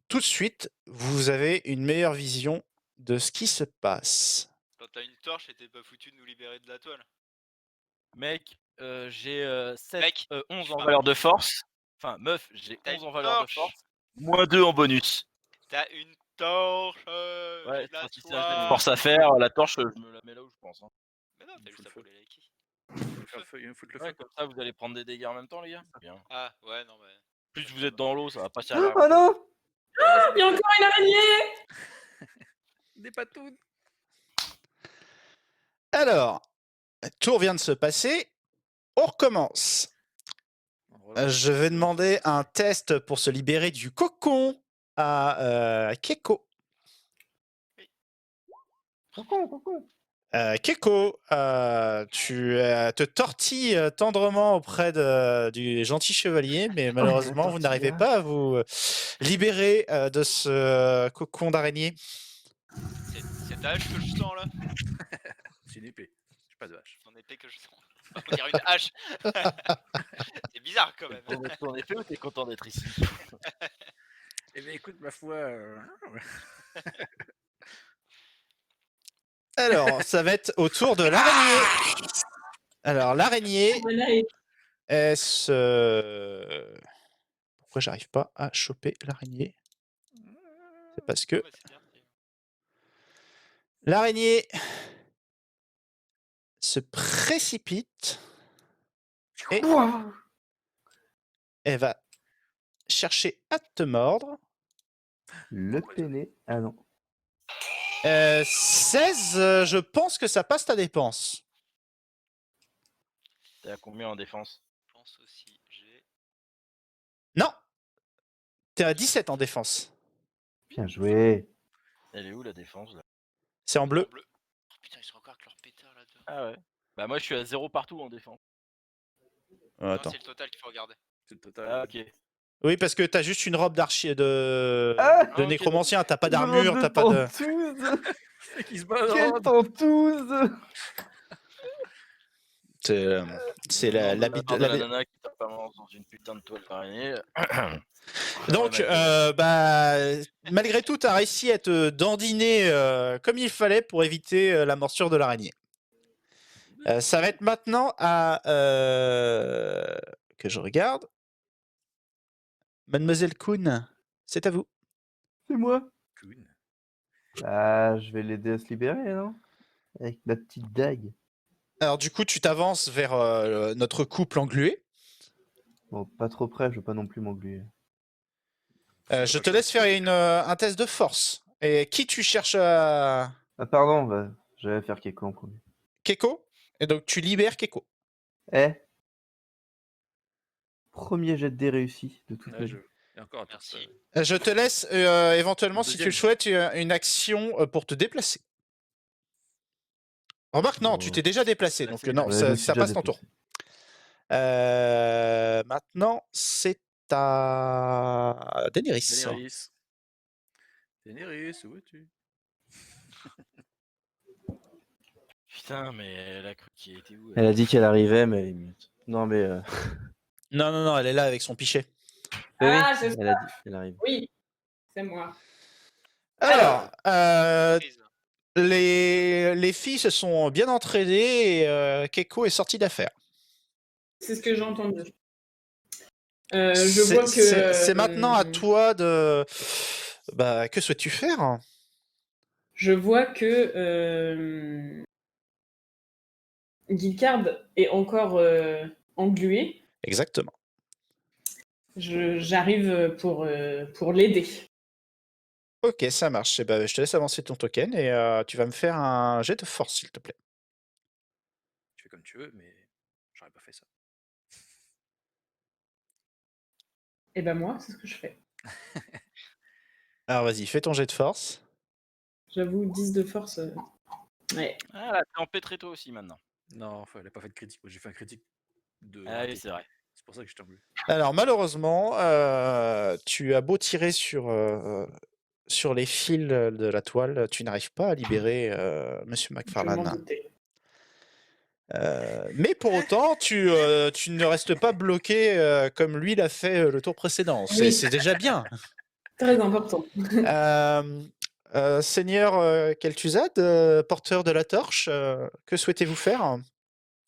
tout de suite, vous avez une meilleure vision de ce qui se passe. Quand t'as une torche et t'es pas foutu de nous libérer de la toile. Mec, j'ai 11 en pas- valeur de force. Enfin, meuf, j'ai T'as 11 une en valeur de torche. force. Moins 2 en bonus. T'as une torche. Ouais, j'ai de la si c'est un jet de toile. force à faire, la torche, je me la mets là où je pense. Hein. Mais non, t'as juste à voler les qui. Il me foutre le Ouais, feu. comme ça, vous allez prendre des dégâts en même temps, les gars. Bien. Ah, ouais, non, mais. Plus vous êtes dans l'eau, ça va pas servir. Oh non! Il y a encore une araignée! Des patounes. Alors, tour vient de se passer. On recommence. Je vais demander un test pour se libérer du cocon à Keko. Keko, tu te tortilles tendrement auprès du gentil chevalier, mais malheureusement, vous n'arrivez tortilla. pas à vous libérer de ce cocon d'araignée. C'est ta hache que je sens là? C'est une épée. J'ai pas de hache. Ton épée que je sens. On dirait une hache. C'est bizarre quand même. En effet, ou t'es content d'être ici? Eh bien, écoute, ma foi. Alors, ça va être au tour de l'araignée. Alors, l'araignée, Voilà, et est-ce... Pourquoi j'arrive pas à choper l'araignée? C'est parce que Ouais, c'est bien. l'araignée se précipite et elle va chercher à te mordre. Le péné. Ah non. 16, je pense que ça passe ta dépense. T'es à combien en défense? Je pense aussi. J'ai. Non, t'es à 17 en défense. Bien joué. Elle est où la défense là? C'est en bleu. Oh putain, ils sont encore avec leur pétard là-dedans. Ah ouais. Bah moi je suis à 0 partout en défense. Non, Attends. c'est le total qu'il faut regarder. C'est le total. Ah ok. Oui, parce que t'as juste une robe d'archi de Ah ok. nécromancien, t'as pas Une d'armure, robe t'as pas de... pantouse. Qui se bat Quelle pantouse. C'est l'habit de la nana qui tape pas dans une putain de toile d'araignée. Donc, Ouais, bah, malgré tout, tu as réussi à te dandiner comme il fallait pour éviter la morsure de l'araignée. Ça va être maintenant à... que je regarde. Mademoiselle Kuhn, c'est à vous. C'est moi. Cool. Ah, je vais l'aider à se libérer, non? Avec ma petite dague. Alors du coup, tu t'avances vers notre couple englué. Bon, pas trop près, je veux pas non plus m'engluer. Je te laisse faire un test de force. Et qui tu cherches à... Ah pardon, bah, j'allais faire Keko en premier. Keko. Et donc tu libères Keko. Eh, premier jet de dés réussi de toute ma Ouais, vie. Et encore, attends, Merci. Je te laisse éventuellement, si tu le Deuxième. souhaites, une action pour te déplacer. Remarque, non, tu Oh. t'es déjà déplacé, donc non, Ouais, je me suis ça déjà passe ton tour. déplacé. Maintenant, c'est à Daenerys. Daenerys, où es-tu? Putain, mais elle a cru qu'il était où? Elle a dit qu'elle arrivait, mais non, mais Non, elle est là avec son pichet. Ah, oui, c'est elle a dit qu'elle arrive. Oui, c'est moi. Alors, Prise. les filles se sont bien entraînées et Keko est sorti d'affaire. C'est ce que j'ai entendu. Je vois que. C'est maintenant à toi de... Bah, que souhaites-tu faire? Je vois que Guilcard est encore englué. Exactement. J'arrive pour l'aider. Ok, ça marche. Eh ben, je te laisse avancer ton token et tu vas me faire un jet de force, s'il te plaît. Tu fais comme tu veux, mais j'aurais pas fait ça. Et ben moi, c'est ce que je fais. Alors vas-y, fais ton jet de force. J'avoue, 10 de force. Ouais. Ah, là, t'es empêtré toi aussi maintenant. Non, elle a pas fait de critique. Moi, j'ai fait un critique de. Ah oui, c'est vrai. C'est pour ça que je t'en voulu. Alors malheureusement, tu as beau tirer sur les fils de la toile, tu n'arrives pas à libérer Monsieur Je m'en McFarlane. doutais. Mais pour autant, tu ne restes pas bloqué comme lui l'a fait le tour précédent. Oui. C'est déjà bien. Très important. Seigneur Kel'Thuzad, porteur de la torche, que souhaitez-vous faire?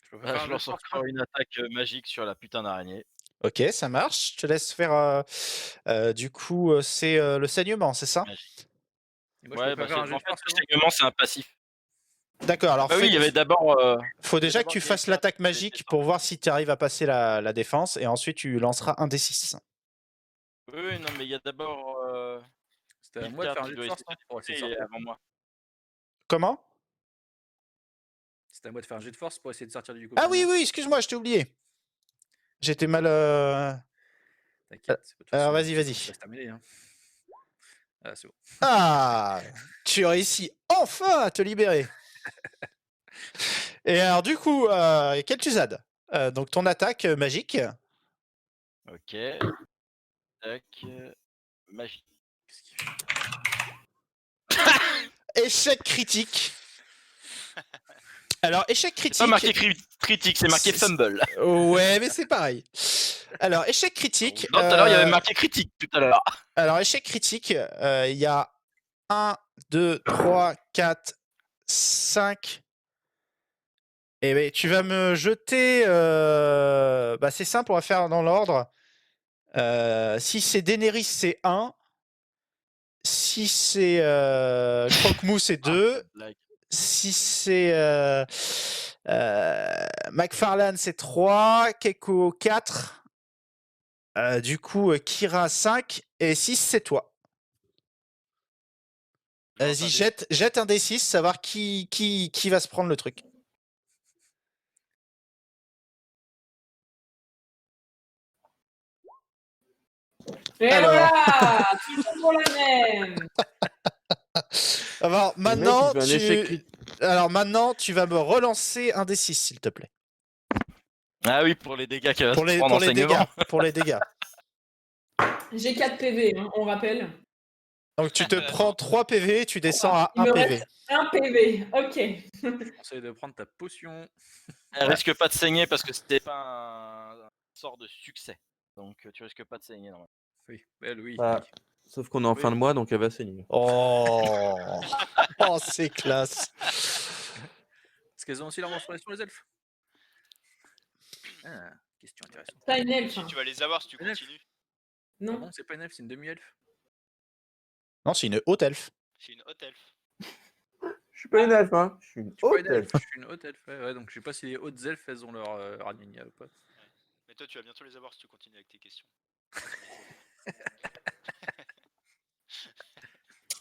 Je peux pas faire Je un lance jet de force, encore une attaque magique sur la putain d'araignée. Ok, ça marche. Je te laisse faire. Du coup, c'est le saignement, c'est ça? Et moi, Ouais, je peux bah pas faire un jet en de fait, force le avant saignement, c'est un passif. D'accord, alors Bah oui, il y avait d'abord. faut déjà que d'abord tu Game fasses 4, l'attaque c'était magique descendre. pour voir si tu arrives à passer la défense et ensuite tu lanceras un des 6. Oui, non, mais il y a d'abord. C'était à Game moi de 4, faire un il jet de doit force, essayer non, pour essayer de de sortir. avant moi. Comment? C'était à moi de faire un jet de force pour essayer de sortir du Ah cocon. oui, non oui, excuse-moi, je t'ai oublié. J'étais mal. T'inquiète. De toute Alors, façon, vas-y, ça vas-y. reste terminé. Hein. Ah, c'est bon. Ah, tu réussis enfin à te libérer. Et alors, du coup, Kel'Thuzad, donc ton attaque magique. Ok. Tac. Magie. Qu'est-ce qu'il fait? Échec critique. Alors, échec C'est pas critique. marqué critique, c'est marqué fumble. Ouais, mais c'est pareil. Alors, échec critique. Non, tout à l'heure, il y avait marqué critique tout à l'heure. Alors, échec critique, il y a 1, 2, 3, 4, 5. Et ben, tu vas me jeter. Bah, c'est simple, on va faire dans l'ordre. Si c'est Daenerys, c'est 1. Si c'est Croque-Mou, c'est 2. Blague. Si c'est McFarlane, c'est 3. Keiko, 4. Du coup, Kira, 5. Et 6, c'est toi. Lance Vas-y, un dé. jette un D6, savoir qui va se prendre le truc. Et Alors. voilà, toujours pour la même. Alors Le mec, il maintenant, fait un échec tu vas me relancer un D6, s'il te plaît. Ah oui, pour les dégâts qu'il va Pour se les, prendre pour en les saignement. dégâts. Pour les dégâts. J'ai 4 PV, hein, on rappelle. Donc tu te prends 3 PV, tu descends à Il 1 me PV. reste 1 PV, ok. Je conseille de prendre ta potion. Elle risque pas de saigner parce que c'était pas un sort de succès. Donc tu risques pas de saigner normalement. Oui, elle, oui. Bah, sauf qu'on est en fin de mois, donc elle va saigner. Oh, oh c'est classe. Est-ce qu'elles ont aussi leur menstruation, les elfes? Ah, question intéressante. T'as une elfe. Tu vas les avoir si tu Une elfe. continues. Ah Non. bon, c'est pas une elfe, c'est une demi-elfe. Non, c'est une haute elfe. C'est une haute elfe. Je suis pas une elfe, hein. Je suis une Je suis pas haute une elfe, elfe. je suis une haute elfe. Ouais, donc je sais pas si les hautes elfes, elles ont leur Arminia ou pas. Mais toi, tu vas bientôt les avoir si tu continues avec tes questions.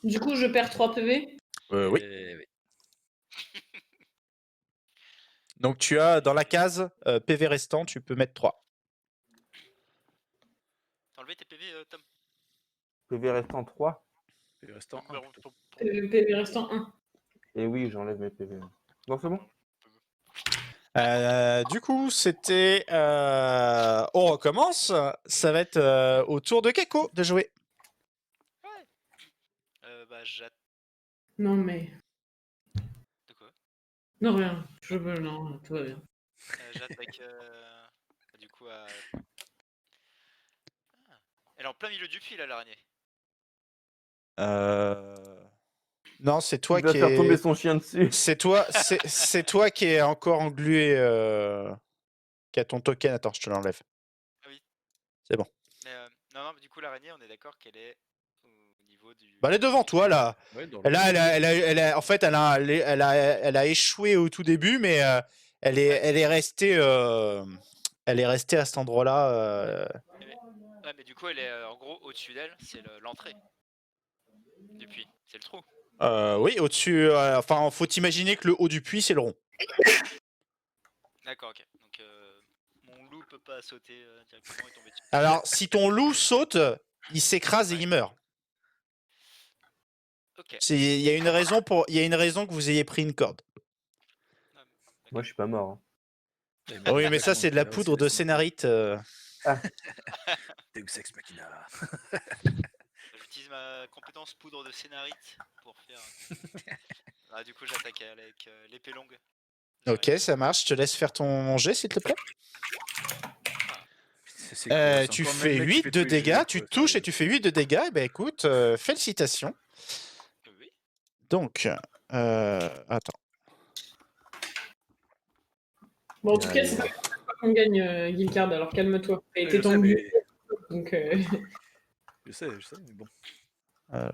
Du coup, je perds 3 PV. Oui. Oui. Donc tu as dans la case PV restant, tu peux mettre 3. T'as enlevé tes PV, Tom? PV restant 3. Il reste en 1. PV restant 1. Et oui, j'enlève mes PV. Non, c'est bon. Du coup, c'était. On recommence. Ça va être au tour de Keiko de jouer. Bah, j'attends. Non, mais. De quoi? Non, rien. Non, tout va bien. J'attaque du coup à. Ah. Elle est en plein milieu du puits là, l'araignée. Non, c'est toi Il va qui faire tomber est. son chien dessus. C'est toi qui est encore englué. Qui a ton token. Attends, je te l'enlève. Ah oui. C'est bon. Mais non, mais du coup, l'araignée, on est d'accord qu'elle est au niveau du. Bah, elle est devant toi là. Ouais, dans En fait, elle a échoué au tout début, mais elle est restée à cet endroit-là. Ouais, mais du coup, elle est en gros au-dessus d'elle, c'est l'entrée du puits, c'est le trou. Oui, au-dessus. Enfin, faut imaginer que le haut du puits, c'est le rond. D'accord, ok. Donc, mon loup peut pas sauter directement et tomber dessus. Alors, si ton loup saute, il s'écrase et il meurt. Ok. Il y a une raison que vous ayez pris une corde. Moi, je suis pas mort. Hein. Oui, mais ça, c'est de la poudre de scénarite. Deus Ex Machina. J'utilise ma compétence poudre de scénarite pour faire. Ah, du coup, j'attaque avec l'épée longue. Ok, ça marche. Je te laisse faire ton jet, s'il te plaît. C'est quoi, c'est Tu encore le fais même mec qui 8 fait de tous les dégâts, jeux, tu quoi, touches sérieux. et tu fais 8 de dégâts. Eh ben écoute, félicitations. Oui. Donc, attends. Bon, en tout cas, c'est pas qu'on gagne, Guilcard, alors calme-toi. T'as été Je sais, tendu. mais... Donc, je sais, mais bon. Alors,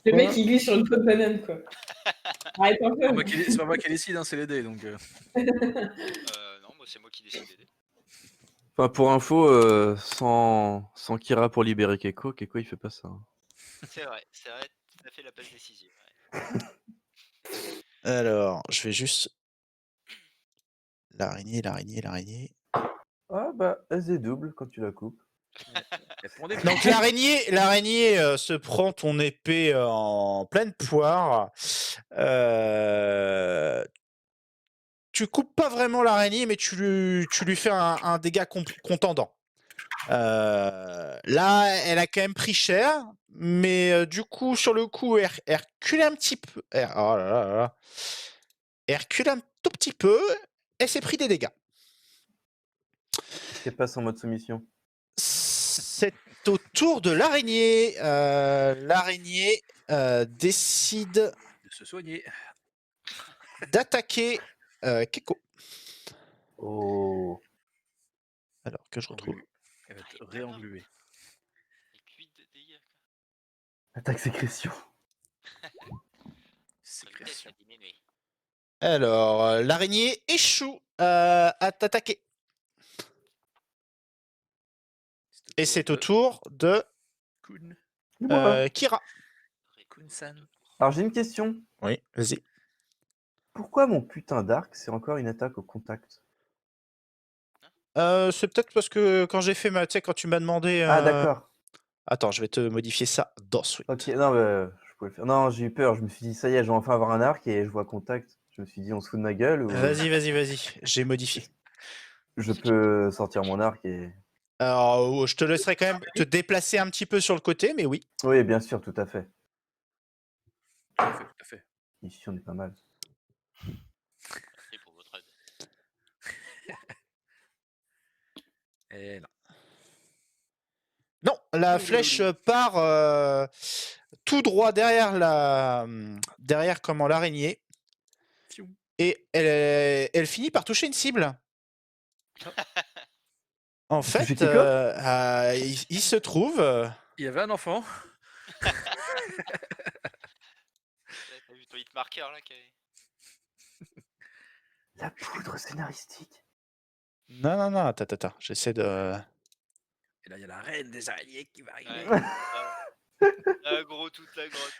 le mec, il glisse sur une peau de banane, quoi. Arrête un peu. C'est pas moi qui décide, hein, c'est les dés. Donc, Non, moi c'est moi qui décide d'aider. Enfin, pour info, sans Kira pour libérer Keko, Keko il fait pas ça. Hein. C'est vrai, tout à fait la passe décisive. Ouais. Alors, je vais juste... L'araignée. Ah bah, elle se double quand tu la coupes. répondez. Donc l'araignée se prend ton épée en pleine poire. Tu coupes pas vraiment l'araignée, mais tu lui fais un dégât contendant. Là, elle a quand même pris cher, mais du coup, sur le coup, elle recule un petit peu. Oh là là là là. Elle recule un tout petit peu. Elle s'est pris des dégâts. Qu'elle passe en mode soumission. C'est au tour de l'araignée. L'araignée décide De se soigner. d'attaquer Keko. Oh. Alors que je retrouve. Engluée. Elle va être réengluée. Et 8 de dégâts. Attaque sécrétion. Sécrétion. Alors, l'araignée échoue à t'attaquer. Et c'est au tour de Kun. Voilà. Kira. Kun-san. Alors j'ai une question. Oui, vas-y. Pourquoi mon putain d'arc, c'est encore une attaque au contact? C'est peut-être parce que quand j'ai fait ma... Tu sais, quand tu m'as demandé... Ah d'accord. Attends, je vais te modifier ça dans Sweet. Ok, non, mais je pouvais le faire. Non, j'ai eu peur. Je me suis dit, ça y est, je vais enfin avoir un arc et je vois contact. Je me suis dit, on se fout de ma gueule ou Vas-y. J'ai modifié. je peux sortir mon arc et. Alors, je te laisserai quand même te déplacer un petit peu sur le côté, mais oui. Oui, bien sûr, tout à fait. Tout à fait. Ici, on est pas mal. Et pour votre aide. Et non. Non, la flèche part tout droit derrière comment l'araignée. Fiou. Et elle finit par toucher une cible. En Toucher fait, Keko il se trouve... Il y avait un enfant. T'as vu ton hit marker là La poudre scénaristique. Non, attends, j'essaie de... Et là, il y a la reine des araignées qui va arriver. Toute la grotte.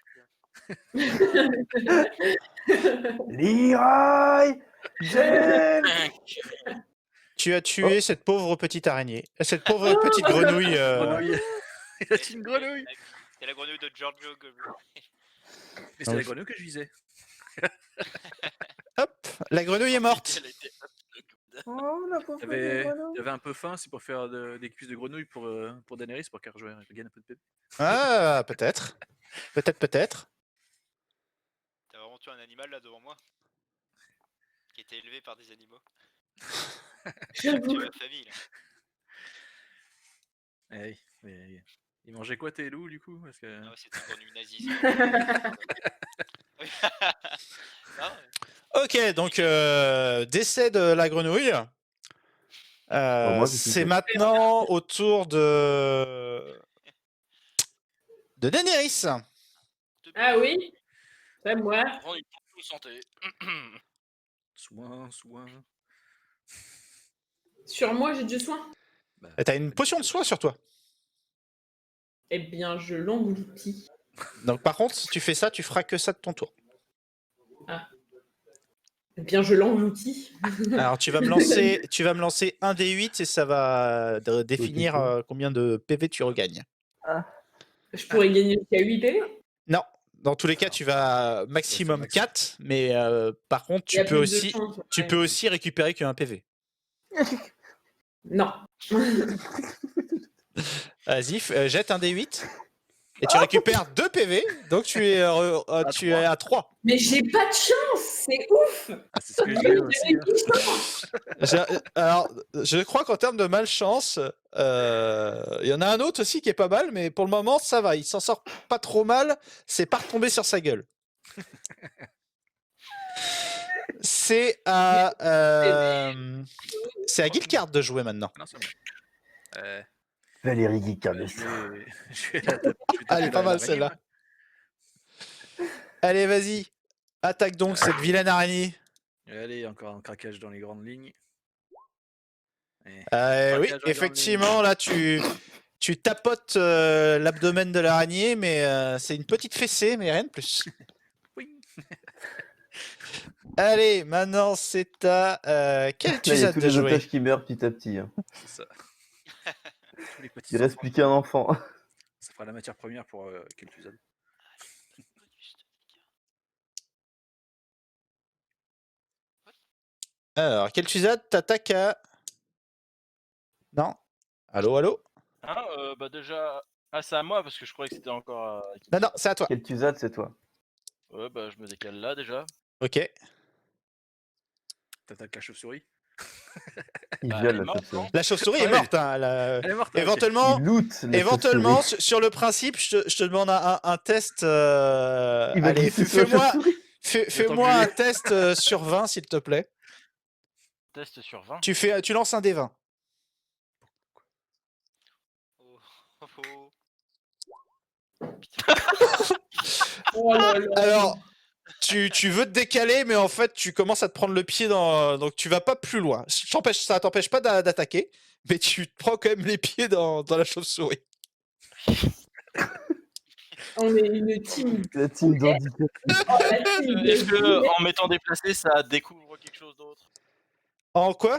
Leroy Jen. Tu as tué cette pauvre petite araignée. Cette pauvre petite grenouille. Grenouille. Il a une grenouille. C'est la grenouille de Giorgio Goblin. Mais c'est la grenouille que je visais. Hop, la grenouille est morte. Elle a été Oh, la pauvre Il y avait un peu faim, c'est pour faire des cuisses de grenouille pour Daenerys, pour qu'elle gagne un peu de pépé. Ah, peut-être. Peut-être. T'as vraiment tué un animal là devant moi qui était élevé par des animaux. J'avoue. Tu ma famille là. Eh oui, mais ils mangeaient quoi tes loups du coup? Parce que... Ah ouais, c'était une grenouille nazie. Ah ouais. Ok, donc décès de la grenouille. moi, c'est C'est tout. maintenant au tour de Daenerys. Ah oui, c'est moi. Prendre une potion de santé. Soin. Sur moi, j'ai du soin. Bah, T'as une potion de soin sur toi. Eh bien, je l'engloutis. Donc par contre, si tu fais ça, tu feras que ça de ton tour. Eh bien, je l'engloutis. Alors tu vas me lancer un D8 et ça va définir combien de PV tu regagnes. Je pourrais gagner jusqu'à 8 PV. Non, dans tous les cas, tu vas maximum maximum. 4, mais par contre, Il y a tu peux plus de chance, ouais. aussi récupérer qu'un PV. Non. Vas-y, jette un D8 et tu récupères 2 PV, donc tu es à 3. Mais j'ai pas de chance, c'est ouf. c'est ce que j'ai aussi. Alors, je crois qu'en termes de malchance, il y en a un autre aussi qui est pas mal, mais pour le moment, ça va. Il s'en sort pas trop mal. C'est pas retombé sur sa gueule. C'est à Guildcard de jouer maintenant. Non, c'est bon. Valérie Guicard de Je vais taper Elle est pas mal l'araignée, celle-là. moi. Allez, vas-y. Attaque donc cette vilaine araignée. Allez, encore un craquage dans les grandes lignes. Oui, Craquage dans les grandes effectivement, là, tu tapotes l'abdomen de l'araignée, mais c'est une petite fessée, mais rien de plus. Oui. Allez, maintenant, c'est à quel Là, il y a Tuzad tous de les jouer. otages qui meurent petit à petit. Hein. C'est ça. Tous les petits Il reste enfants. plus qu'un enfant. Ça fera la matière première pour Kel'Thuzad. Alors, quel Tuzad t'attaque à... Non. Allô, allô. Hein, bah déjà. Ah, c'est à moi parce que je croyais que c'était encore. Non, non, c'est à toi. Quel Tuzad, c'est toi. Ouais, bah je me décale là déjà. Ok. T'attaques la chauve-souris. Il Bah, viole elle est la morte, chauve-souris. La chauve-souris est Ouais. morte. Hein, Elle est morte. ok. Éventuellement, Il loot la éventuellement chauve-souris. sur le principe, je te demande un test. Il va Allez, glisser sur la fais-moi chauve-souris. fais-moi un test sur 20, s'il te plaît. Test sur 20. Tu lances un D20. Oh, oh, oh. Oh là là. Alors, tu veux te décaler, mais en fait, tu commences à te prendre le pied dans... Donc, tu vas pas plus loin. Ça t'empêche pas d'attaquer, mais tu te prends quand même les pieds dans la chauve-souris. On est une team. La team d'handicap. Oh, la team de- Est-ce que en m'étant déplacé, ça découvre quelque chose d'autre? En quoi?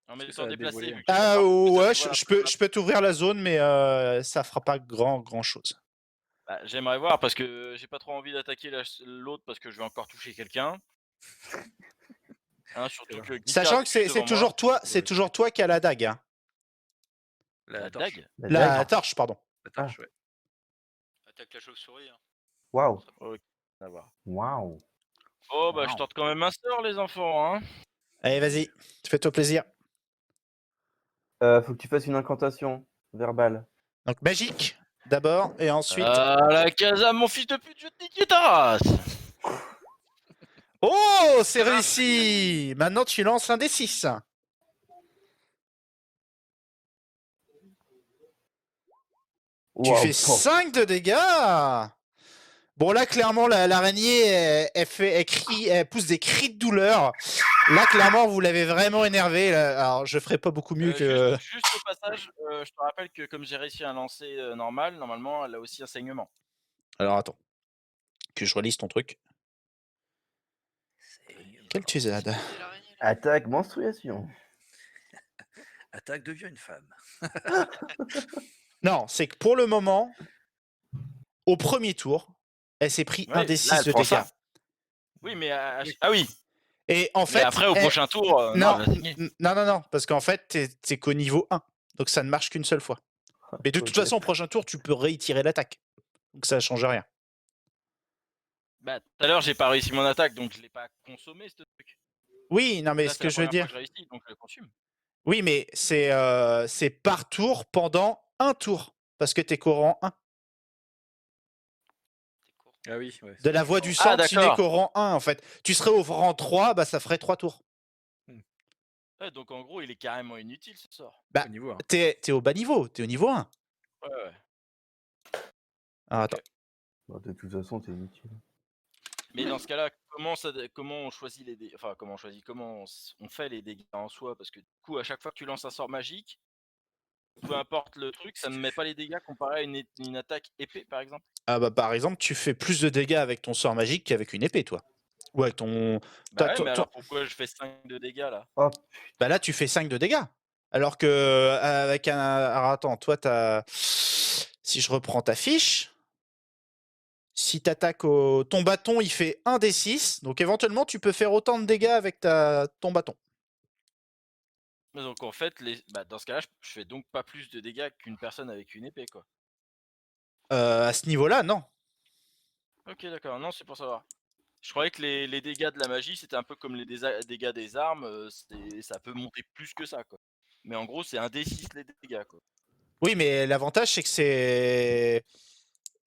En ça m'étant a déplacé, dévoilé, vu que j'ai Ah pas pu ouais, savoir je peux t'ouvrir la zone, mais ça fera pas grand chose. Bah, j'aimerais voir parce que j'ai pas trop envie d'attaquer l'autre parce que je vais encore toucher quelqu'un. Hein, surtout que Guitar Sachant est que juste c'est devant toujours moi. toi, c'est toujours toi qui as la dague. Hein. La torche. dague. La torche, pardon. La torche, ouais. Attaque la chauve-souris. Hein. Waouh. Ça va. Waouh. Oh bah je Wow. tente quand même un sort les enfants. Hein. Allez, vas-y, fais-toi plaisir. Faut que tu fasses une incantation verbale. Donc magique d'abord, et ensuite. Ah la casa, mon fils de pute, je te nique ta race. Oh, c'est réussi. Maintenant, tu lances un D6. Tu Waouh, fais putain. 5 de dégâts. Bon, là, clairement, l'araignée, elle crie, elle pousse des cris de douleur. Là, clairement, vous l'avez vraiment énervé. Là. Alors, je ferai pas beaucoup mieux que. Juste au passage, je te rappelle que comme j'ai réussi à lancer normal, normalement elle a aussi un saignement. Alors, attends. Que je relise ton truc. Quel Tuzad. C'est l'araignée, là. Attaque menstruation. Attaque devient une femme. Non, c'est que pour le moment, au premier tour, elle s'est pris Ouais, un là, D6 elle de prend dégâts. ça. Oui, mais ah oui. Et en Mais fait. après au prochain tour, Non, elle va saigner. non, parce qu'en fait, t'es qu'au niveau 1. Donc ça ne marche qu'une seule fois. Mais de toute Ok. façon, au prochain tour, tu peux réitérer l'attaque. Donc ça change rien. Bah tout à l'heure j'ai pas réussi mon attaque donc je l'ai pas consommé ce truc. Oui, non, mais Là ce c'est que la je veux première fois dire. que je réussis donc je le consomme. Oui, mais c'est par tour pendant un tour. Parce que t'es qu'au rang 1. C'est court. Ah oui, ouais. De la voix du Ah, sang, tu n'es d'accord. qu'au rang 1 en fait. Tu serais au rang 3, bah ça ferait 3 tours. Ouais, donc en gros il est carrément inutile ce sort. Bah, Au niveau, hein. t'es au bas niveau, t'es au niveau 1. Ouais, ouais. Alors attends. Bah, de toute façon, t'es inutile. Mais dans ce cas-là, comment on choisit les dégâts, enfin comment on fait les dégâts en soi, parce que du coup à chaque fois que tu lances un sort magique, peu importe le truc, ça ne met pas les dégâts comparé à une attaque épée par exemple. Ah bah par exemple, tu fais plus de dégâts avec ton sort magique qu'avec une épée, toi. Ou avec ton. Bah ouais, ton- mais ton- alors pourquoi je fais 5 de dégâts là? Oh, Bah là, tu fais 5 de dégâts. Alors que avec un. Alors attends, toi, t'as. Si je reprends ta fiche. Si t'attaques au. Ton bâton, il fait 1 des 6. Donc éventuellement, tu peux faire autant de dégâts avec ton bâton. Mais donc en fait, dans ce cas-là, je fais donc pas plus de dégâts qu'une personne avec une épée quoi. À ce niveau-là, non. Ok d'accord, non c'est pour savoir. Je croyais que les dégâts de la magie c'était un peu comme les dégâts des armes, ça peut monter plus que ça quoi. Mais en gros c'est un D6 les dégâts quoi. Oui, mais l'avantage, c'est que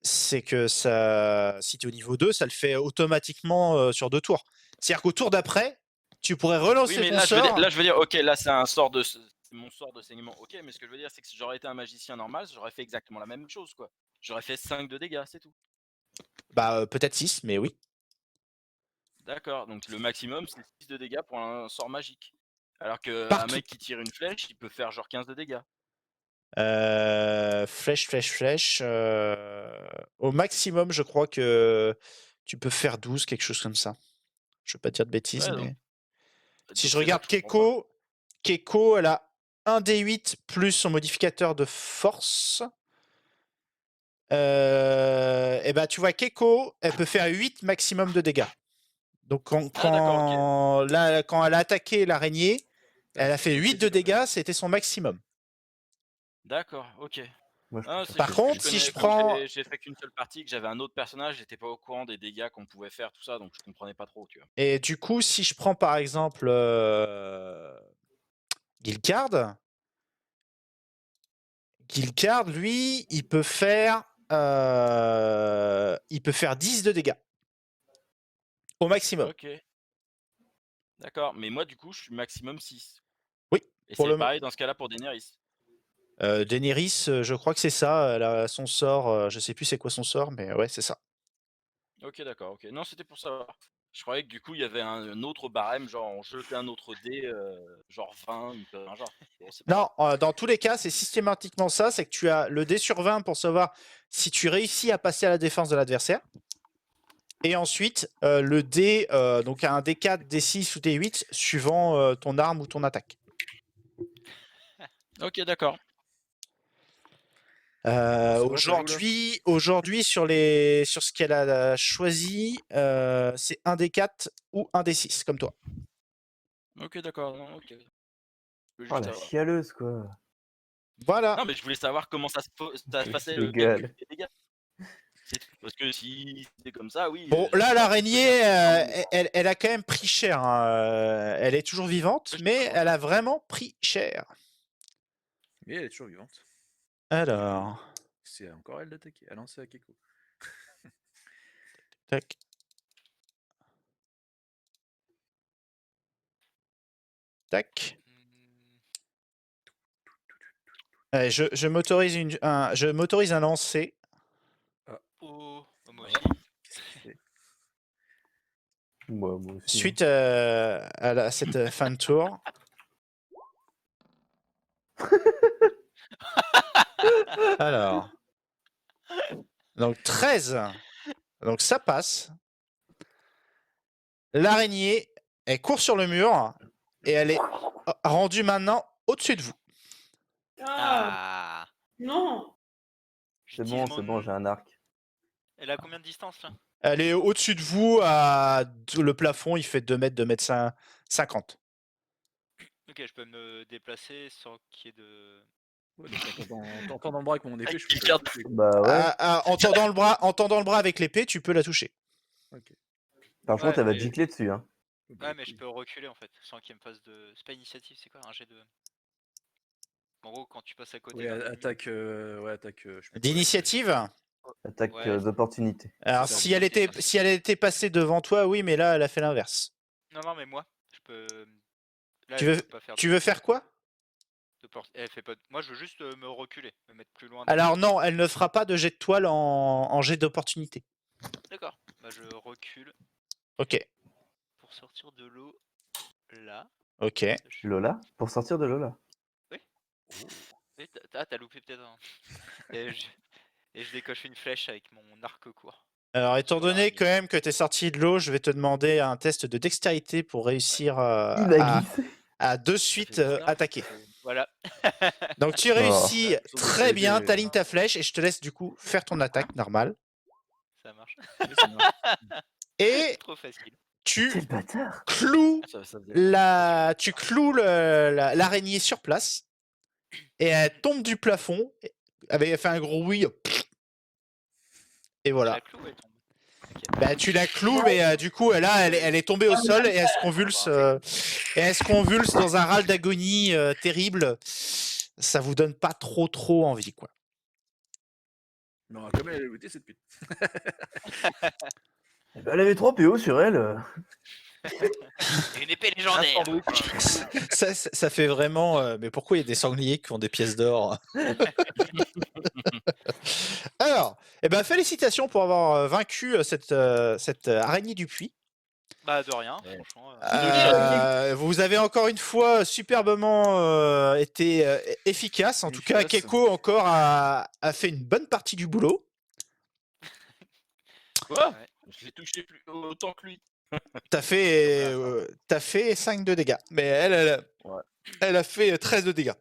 c'est que ça, si tu es au niveau 2, ça le fait automatiquement sur 2 tours. C'est-à-dire qu'au tour d'après, tu pourrais relancer Oui mais ton là sort. je veux dire, ok là c'est un sort c'est mon sort de saignement, ok, mais ce que je veux dire c'est que si j'aurais été un magicien normal, j'aurais fait exactement la même chose quoi. J'aurais fait 5 de dégâts, c'est tout. Bah peut-être 6, mais oui. D'accord, donc le maximum c'est 6 de dégâts pour un sort magique. Alors qu'un Partout. mec qui tire une flèche, il peut faire genre 15 de dégâts. Flèche. Au maximum, je crois que tu peux faire 12, quelque chose comme ça. Je veux pas dire de bêtises, Ouais, mais. donc Si je c'est ça regarde que je comprends pas. Keiko, elle a 1 D8 plus son modificateur de force. Et ben, tu vois, Keiko, elle peut faire 8 maximum de dégâts. Donc, Ah, d'accord, ok. quand elle a attaqué l'araignée, elle a fait 8 de dégâts, c'était son maximum. D'accord, ok. Moi, je Ah, préfère c'est Par juste contre, que si je comme prends. j'ai fait qu'une seule partie, que j'avais un autre personnage, j'étais pas au courant des dégâts qu'on pouvait faire, tout ça, donc je comprenais pas trop, tu vois. Et du coup, si je prends par exemple Guilcard, lui, il peut faire 10 de dégâts. Au maximum. Ok. D'accord, mais moi du coup je suis maximum 6. Oui, Et pour c'est le pareil dans ce cas-là pour Daenerys. Daenerys, je crois que c'est ça. Elle a son sort, je sais plus c'est quoi son sort, mais ouais, c'est ça. Ok, d'accord, ok. Non, c'était pour savoir. Je croyais que du coup il y avait un autre barème, genre on jetait un autre dé, genre 20, un genre. Bon, c'est pas Non, grave. dans tous les cas, c'est systématiquement ça, c'est que tu as le dé sur 20 pour savoir si tu réussis à passer à la défense de l'adversaire. Et ensuite, le dé, donc un D4, D6 ou D8, suivant ton arme ou ton attaque. Ok, d'accord. Aujourd'hui, sur ce qu'elle a choisi, c'est un D4 ou un D6, comme toi. Ok, d'accord. Non, ok. Je veux Oh, juste la savoir. chialeuse, quoi. Voilà. Non, mais je voulais savoir comment ça se passait le Légal. calcul des dégâts. C'est tout. Parce que si c'était comme ça, oui. Bon, je là, saurais très l'araignée, bien. Non, elle a quand même pris cher, hein. Elle est toujours vivante, je sais mais pas, moi. elle a vraiment pris cher. Mais elle est toujours vivante. Alors, C'est encore elle d'attaquer. Ah non, c'est à Keiko. tac. Tac. Allez, je m'autorise un lancer. Oh, moi Ah, aussi. qu'est-ce qu'il fait? Moi aussi. Suite à cette fin de tour. Alors. Donc 13. Donc ça passe. L'araignée, elle court sur le mur et elle est rendue maintenant au-dessus de vous. Ah, Ah, non. C'est j'utilise bon, mon- j'ai un arc. Elle a combien de distance là? Elle est au-dessus de vous. Le plafond, il fait 2 mètres, 2 mètres 50. Ok, je peux me déplacer sans qu'il y ait de. Ouais, donc en tendant le bras avec mon épée, je peux Quelqu'un- la toucher. Bah ouais. En tendant le bras avec l'épée, tu peux la toucher. Ok. Par contre, elle va mais- gicler dessus, hein. Ouais, mais je peux reculer en fait, sans qu'il me fasse de. C'est pas initiative, c'est quoi un jet de. En gros, quand tu passes à côté Ouais, d'un ennemi. attaque. Je sais plus quoi, D'initiative. Attaque Ouais. d'opportunité. Alors, ça, si elle était passée devant toi, oui, mais là, elle a fait l'inverse. Non, mais moi, je peux. Là, Tu elle veux, peut pas faire tu veux faire quoi? Elle fait pas. Moi, je veux juste me reculer, me mettre plus loin. Alors non, elle ne fera pas de jet de toile en jet d'opportunité. D'accord. Bah, je recule Ok, pour sortir de l'eau. Là. ok. Lola? Pour sortir de Lola. Oui, t'as loupé peut-être un. Et je décoche une flèche avec mon arc court. Alors, étant Sur donné l'araignée. quand même que tu es sorti de l'eau, je vais te demander un test de dextérité pour réussir Il a glissé. à de suite attaquer. Voilà. Donc tu Oh. réussis Son très bien, dextérité, t'alignes ta flèche et je te laisse du coup faire ton attaque normale. Ça marche. oui, ça marche. Et Trop facile. tu Quel bâtard. cloues Ça faisait- tu cloues l'araignée sur place et elle tombe du plafond. Elle fait un gros oui. Et voilà. La clou, elle tombe. Bah, tu la cloues, mais du coup, là, elle est tombée au sol et elle se convulse dans un râle d'agonie terrible. Ça vous donne pas trop envie, quoi. Non, comme elle a looté cette pute. Eh ben, elle avait 3 PO sur elle. Une épée légendaire. Ça fait vraiment. Mais pourquoi il y a des sangliers qui ont des pièces d'or? Alors, félicitations pour avoir vaincu cette araignée du puits. Bah de rien, Ouais. franchement. Vous avez encore une fois superbement été efficace. En tout cas, Efficace. Keiko encore a fait une bonne partie du boulot. Quoi? Ouais. Je l'ai touché plus autant que lui. T'as fait 5 de dégâts. Mais elle Ouais. a fait 13 de dégâts.